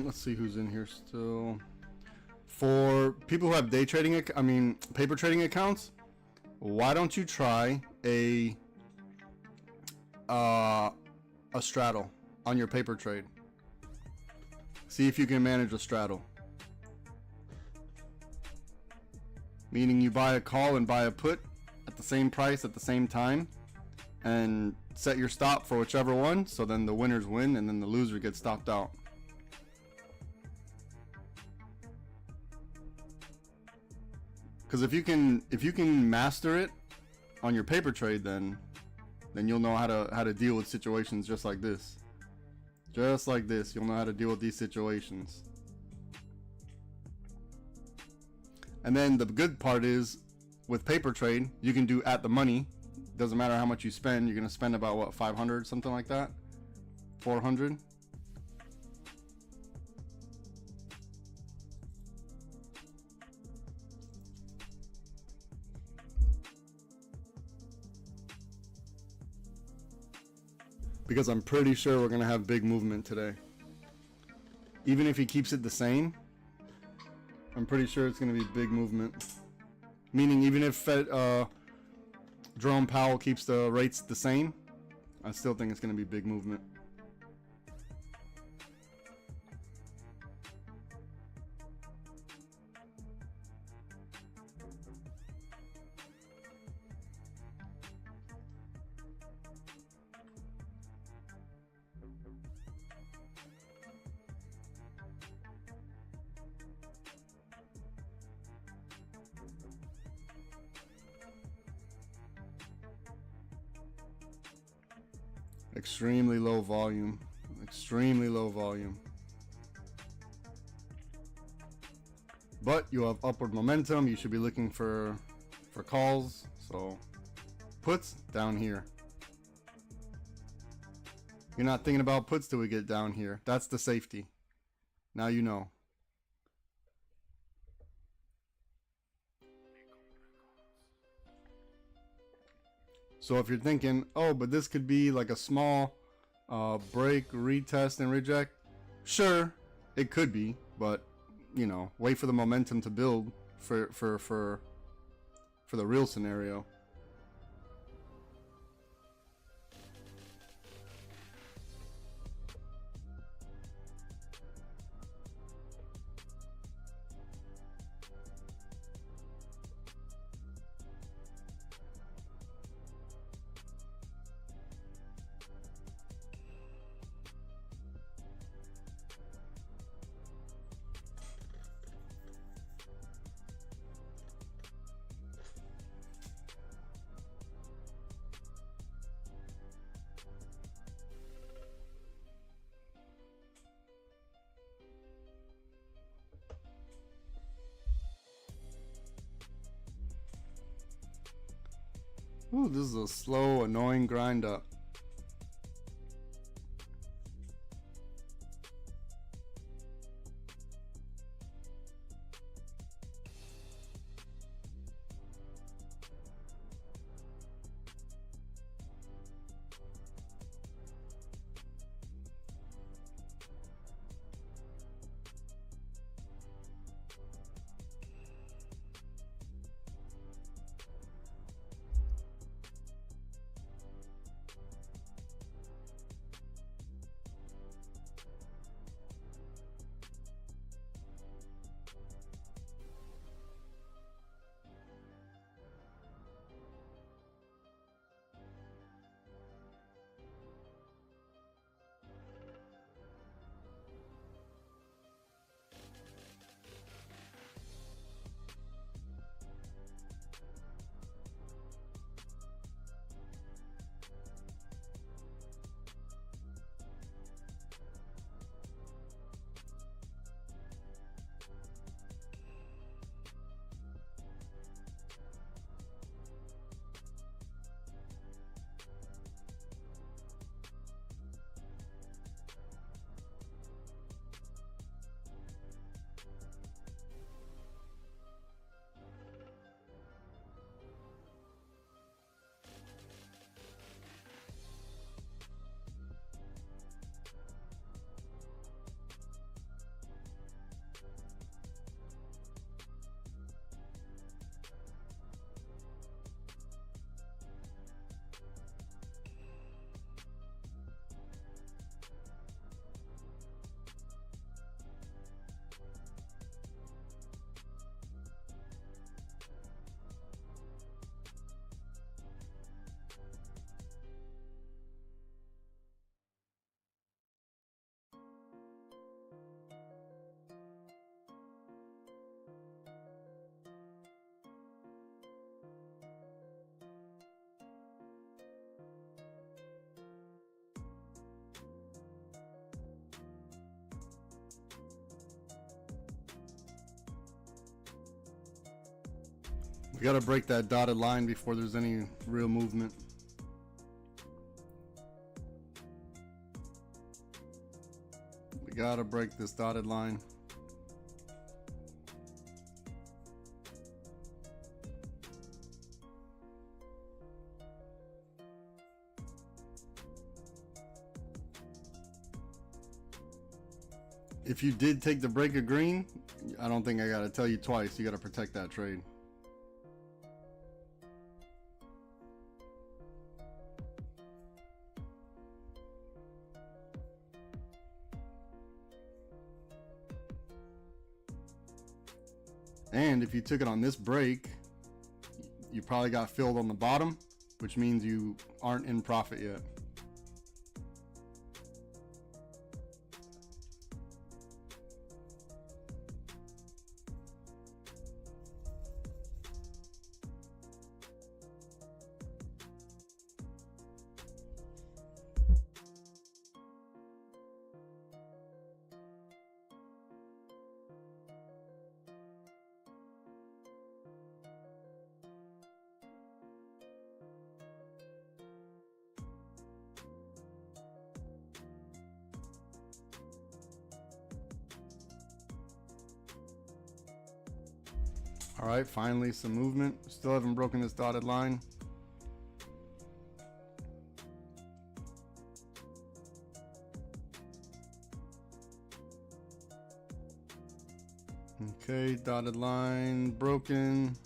Let's see who's in here still. For people who have day trading, paper trading accounts, why don't you try a a straddle on your paper trade. See if you can manage a straddle. Meaning you buy a call and buy a put at the same price at the same time, and set your stop for whichever one, so then the winners win and then the loser gets stopped out. Because if you can master it on your paper trade, then you'll know how to deal with situations just like this. Just like this, you'll know how to deal with these situations. And then the good part is, with paper trade, you can do at the money. Doesn't matter how much you spend. You're gonna spend about what, 500, something like that, 400. Because I'm pretty sure we're gonna have big movement today. Even if he keeps it the same, I'm pretty sure it's gonna be big movement. Meaning, even if Jerome Powell keeps the rates the same, I still think it's gonna be big movement. Extremely low volume. Extremely low volume. But you have upward momentum. You should be looking for calls. So puts down here. You're not thinking about puts till we get down here. That's the safety. Now you know. So if you're thinking, oh, but this could be like a small break, retest, and reject, sure, it could be, but you know, wait for the momentum to build for the real scenario. Ooh, this is a slow, annoying grind up. We gotta break that dotted line before there's any real movement. We gotta break this dotted line. If you did take the break of green, I don't think I gotta tell you twice, you gotta protect that trade. And if you took it on this break, you probably got filled on the bottom, which means you aren't in profit yet. All right, finally some movement. Still haven't broken this dotted line. Okay, dotted line broken.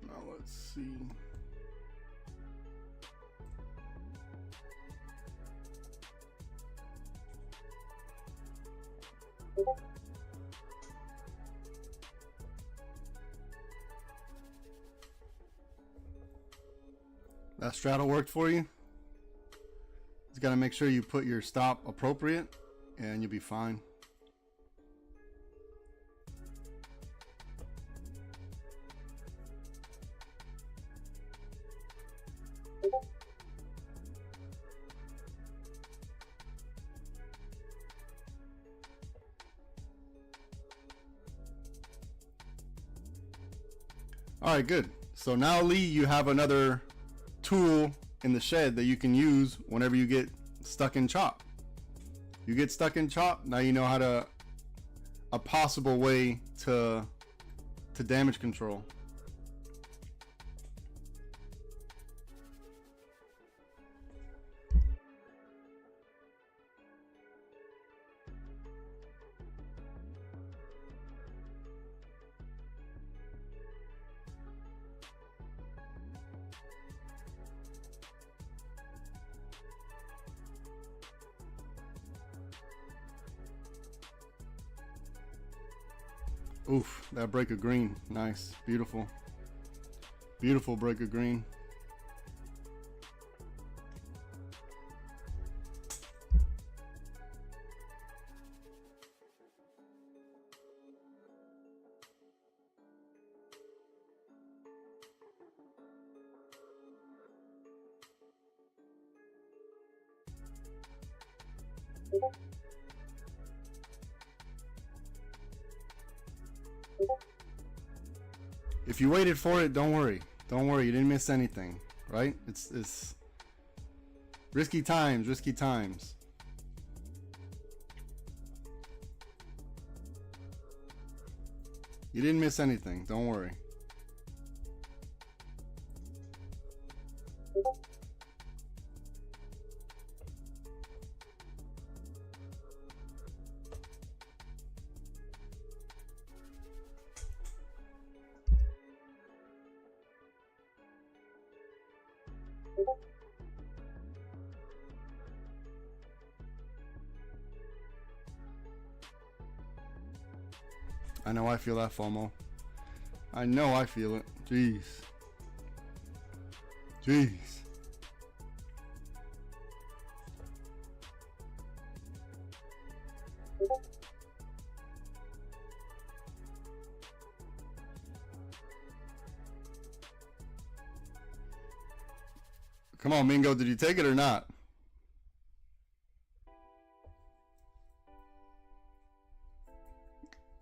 Now let's see. That straddle worked for you? Just got to make sure you put your stop appropriate and you'll be fine. All right, good. So now, Lee, you have another tool in the shed that you can use whenever you get stuck in chop. You get stuck in chop, now you know how to, a possible way to damage control. Oof, that break of green, nice, beautiful. Beautiful break of green. If you waited for it, don't worry. Don't worry, you didn't miss anything, right? It's risky times, risky times. You didn't miss anything, don't worry. I know I feel that FOMO. I know I feel it. Jeez. Jeez. Come on, Mingo, did you take it or not?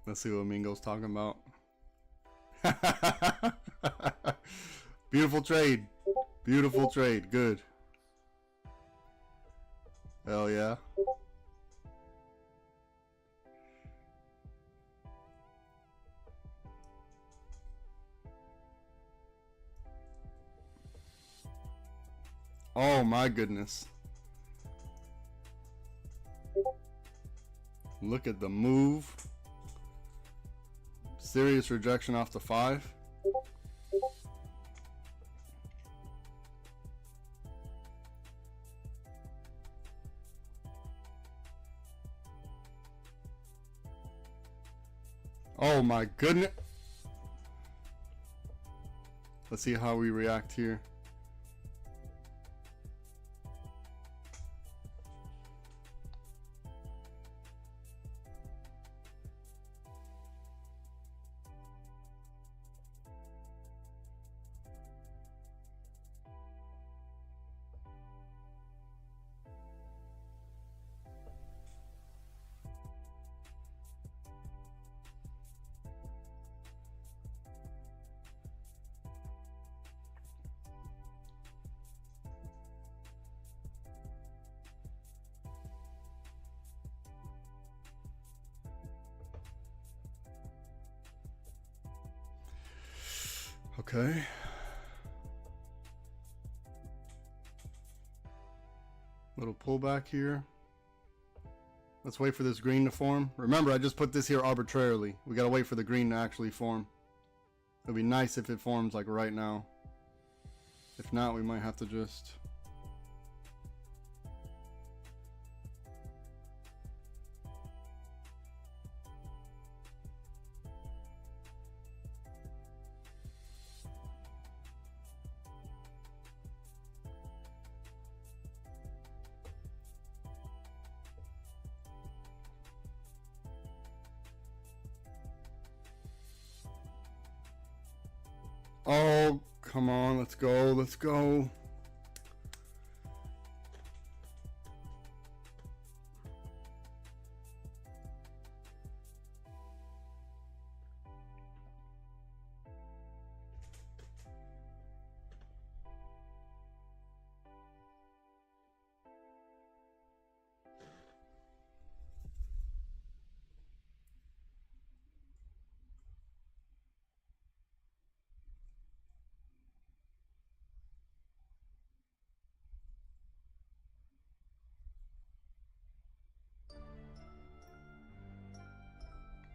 Let's see what Mingo's talking about. Beautiful trade. Beautiful trade. Good. Hell yeah. Oh my goodness. Look at the move. Serious rejection off the 5. Oh my goodness. Let's see how we react here. Okay. Little pullback here. Let's wait for this green to form. Remember, I just put this here arbitrarily. We gotta wait for the green to actually form. It'll be nice if it forms like right now. If not, we might have to just... Oh, come on, let's go, let's go.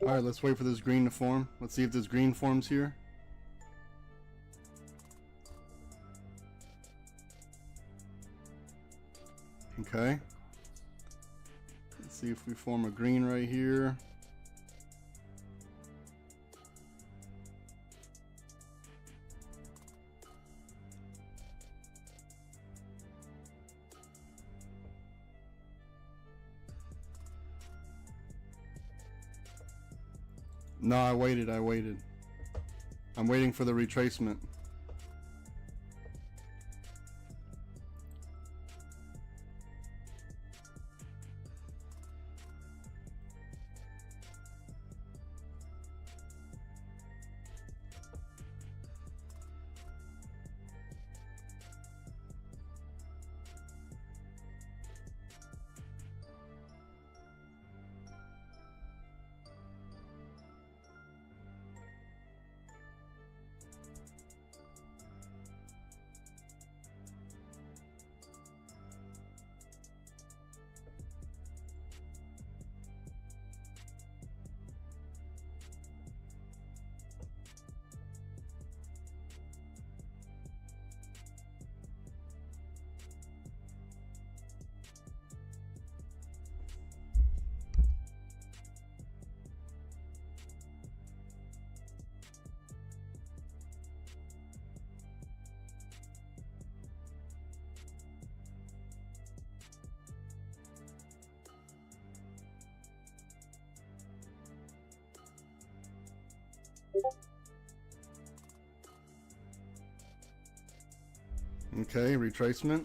All right, let's wait for this green to form. Let's see if this green forms here. Okay. Let's see if we form a green right here. No, I waited. I'm waiting for the retracement. Okay, retracement.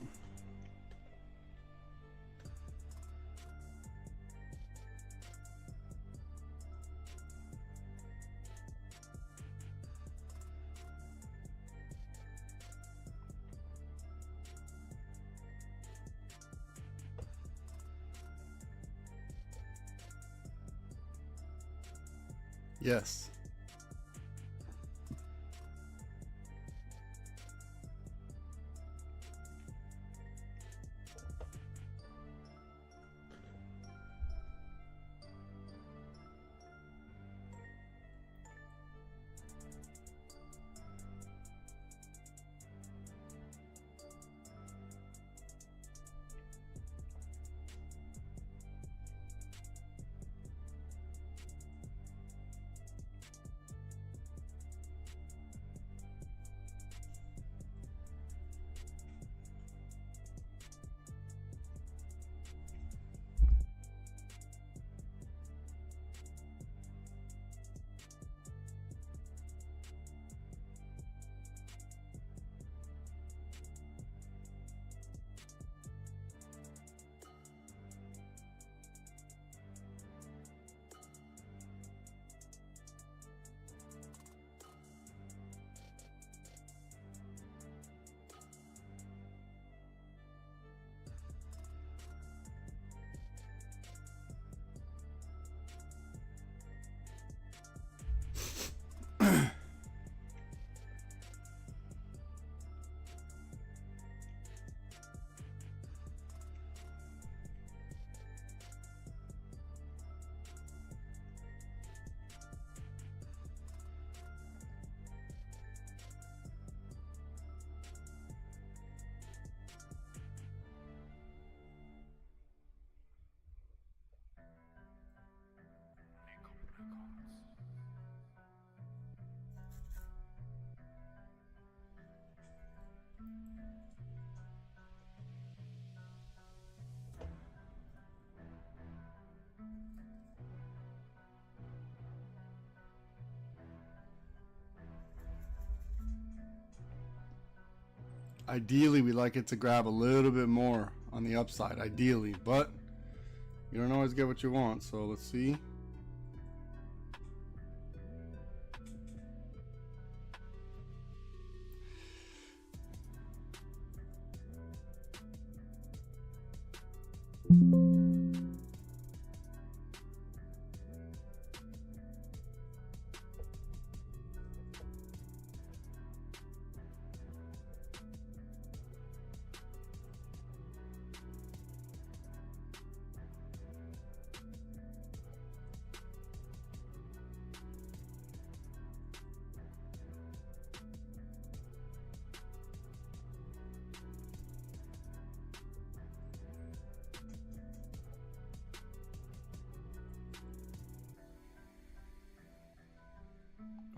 Yes. Ideally, we like it to grab a little bit more on the upside, ideally, but you don't always get what you want. So let's see.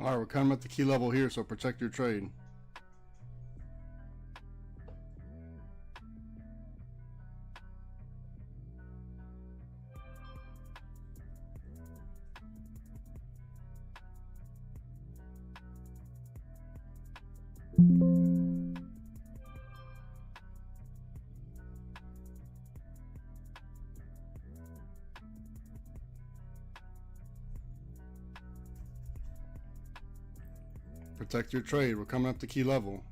All right, we're coming at the key level here, so protect your trade. Protect your trade. We're coming up to key level.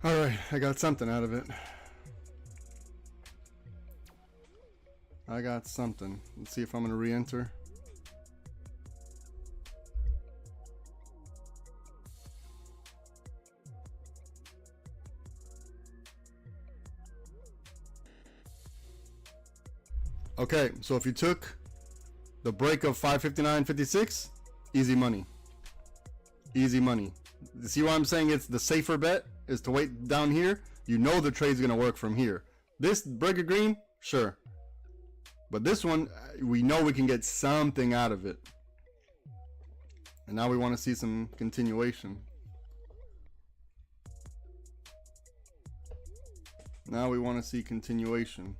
All right, I got something out of it. I got something. Let's see if I'm gonna re-enter. Okay, so if you took the break of 559.56, easy money. Easy money. See why I'm saying it's the safer bet is to wait down here? You know the trade's gonna work from here. This break of green, sure. But this one, we know we can get something out of it. And now we want to see some continuation. Now we want to see continuation.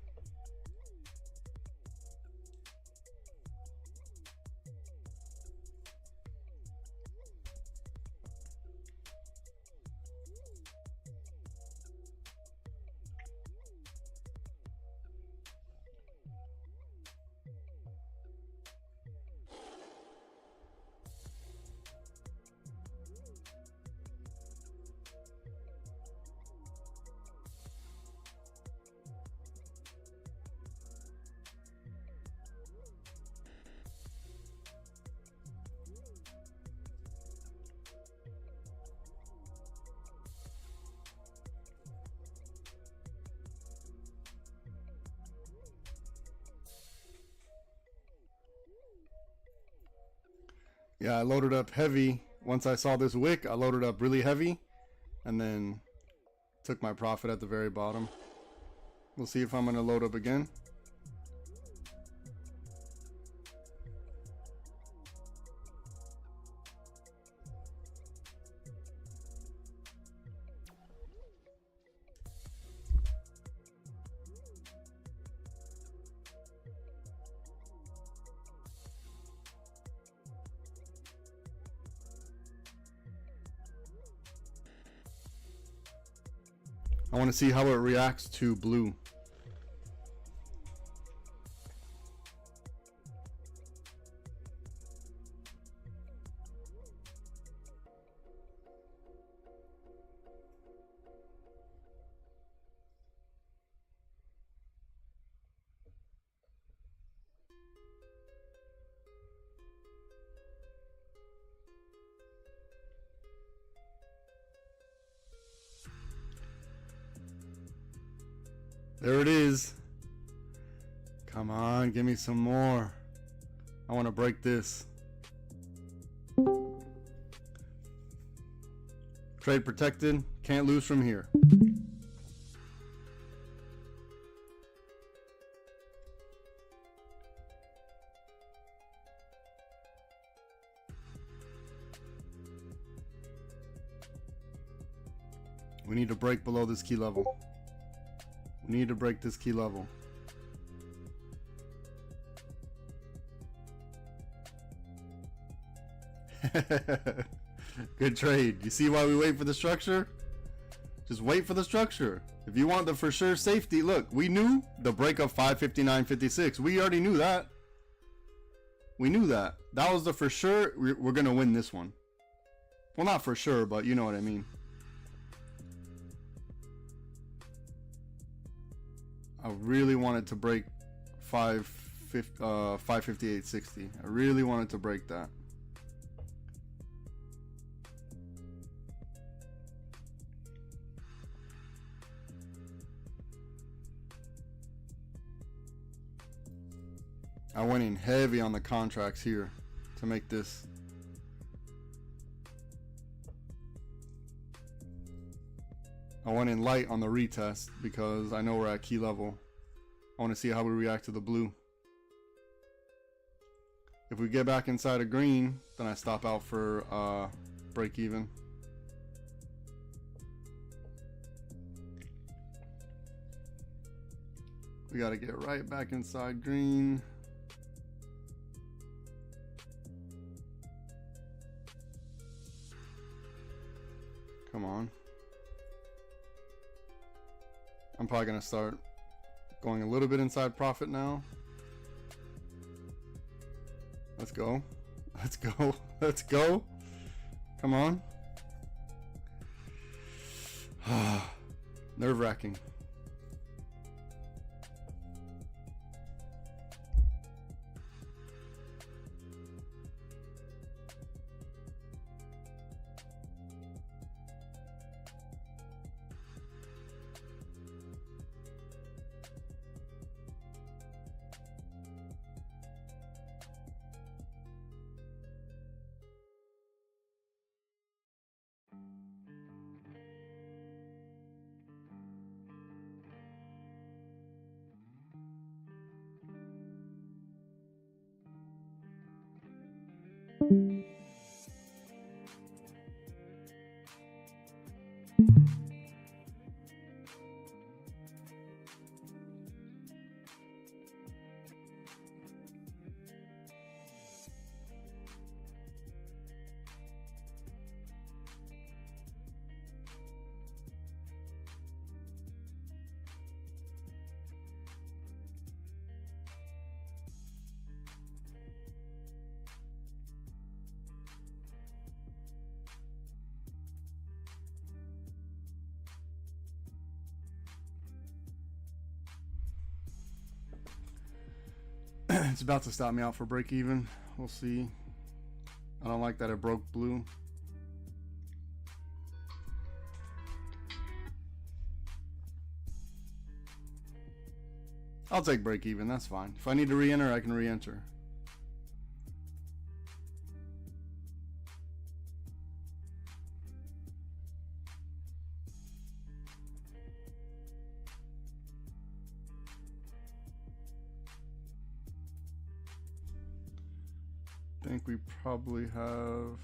Yeah, I loaded up heavy. Once I saw this wick, I loaded up really heavy and then took my profit at the very bottom. We'll see if I'm going to load up again. I want to see how it reacts to blue. There it is. Come on, give me some more. I want to break this. Trade protected. Can't lose from here. We need to break below this key level. We need to break this key level. Good trade. You see why we wait for the structure? Just wait for the structure. If you want the for sure safety, look, we knew the break of 559.56. We already knew that. We knew that. That was the for sure. We're going to win this one. Well, not for sure, but you know what I mean. I really wanted to break 558.60. I really wanted to break that. I went in heavy on the contracts here to make this. I went in light on the retest because I know we're at key level. I want to see how we react to the blue. If we get back inside of green, then I stop out for break even. We got to get right back inside green. Come on. I'm probably going to start going a little bit inside profit now. Let's go. Let's go. Let's go. Come on. Nerve-wracking. It's about to stop me out for break even. We'll see. I don't like that it broke blue. I'll take break even, that's fine. If I need to re-enter, I can re-enter. I think we probably have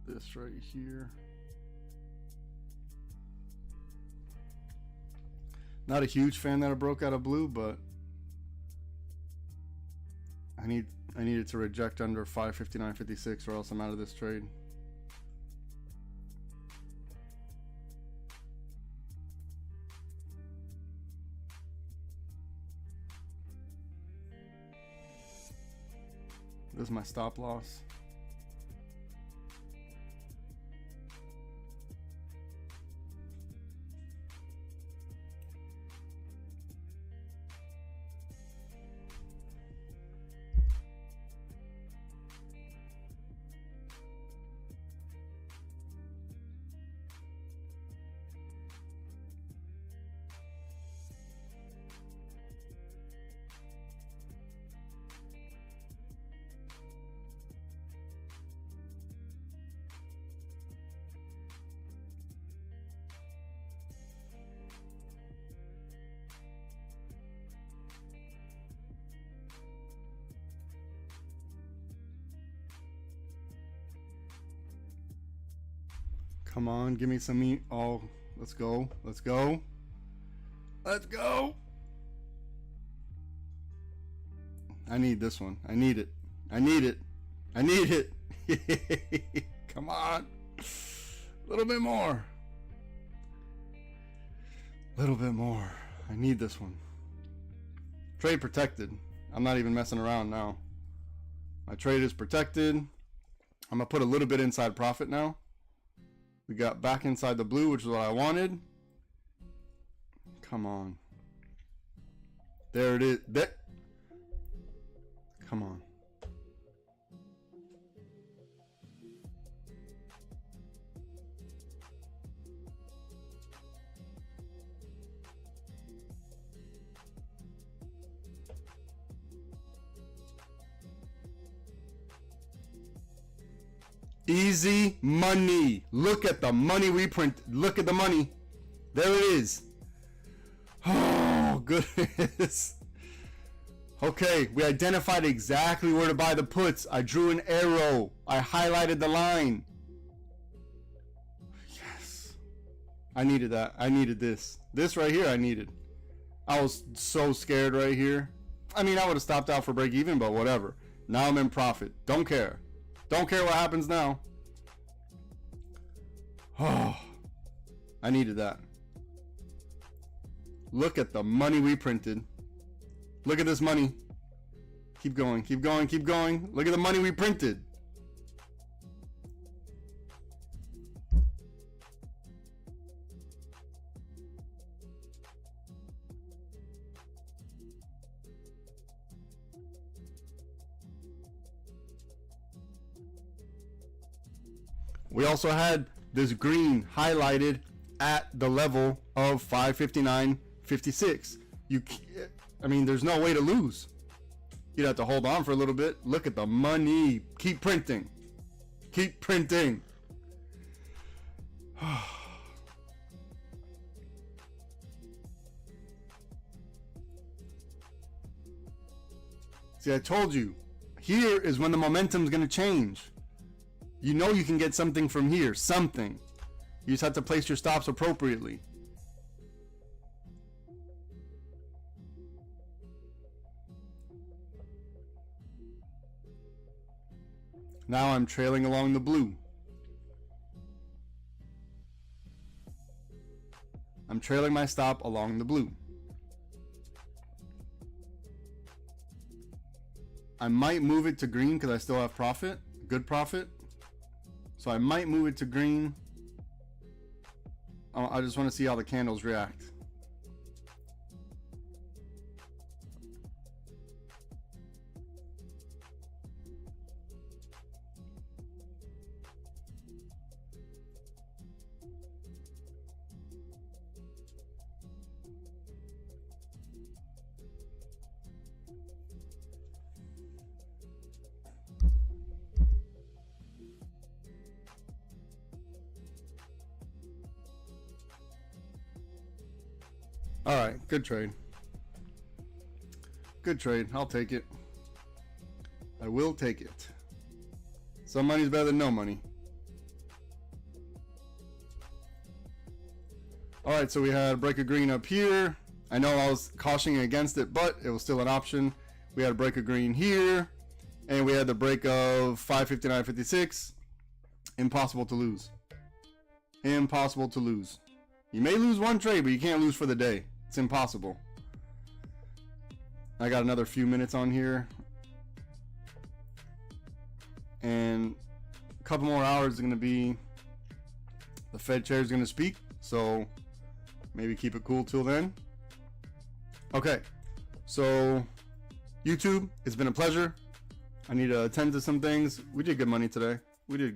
this right here. Not a huge fan that it broke out of blue, but I need it to reject under 559.56 or else I'm out of this trade. This is my stop loss. Come on, give me some meat. Oh, let's go. Let's go. Let's go. I need this one. I need it. I need it. I need it. Come on. A little bit more. A little bit more. I need this one. Trade protected. I'm not even messing around now. My trade is protected. I'm going to put a little bit inside profit now. We got back inside the blue, which is what I wanted. Come on. There it is. There. Come on. Easy money. Look at the money we print. Look at the money. There it is. Oh, goodness. Okay, we identified exactly where to buy the puts. I drew an arrow. I highlighted the line. Yes. I needed that. I needed this. This right here I needed. I was so scared right here. I mean, I would have stopped out for break even, but whatever. Now I'm in profit. Don't care. Don't care what happens now. Oh, I needed that. Look at the money we printed. Look at this money. Keep going, keep going, keep going. Look at the money we printed. We also had this green highlighted at the level of 559.56. I mean, there's no way to lose. You'd have to hold on for a little bit. Look at the money. Keep printing. Keep printing. See, I told you. Here is when the momentum's going to change. You know you can get something from here. Something. You just have to place your stops appropriately. Now I'm trailing along the blue. I'm trailing my stop along the blue. I might move it to green because I still have profit, good profit. So I might move it to green. I just want to see how the candles react. All right, good trade. Good trade. I'll take it. I will take it. Some money's better than no money. All right, so we had a break of green up here. I know I was cautioning against it, but it was still an option. We had a break of green here, and we had the break of 559.56. Impossible to lose. Impossible to lose. You may lose one trade, but you can't lose for the day. It's impossible. I got another few minutes on here. And a couple more hours is going to be the Fed chair is going to speak. So maybe keep it cool till then. Okay. So YouTube, it's been a pleasure. I need to attend to some things. We did good money today. We did good.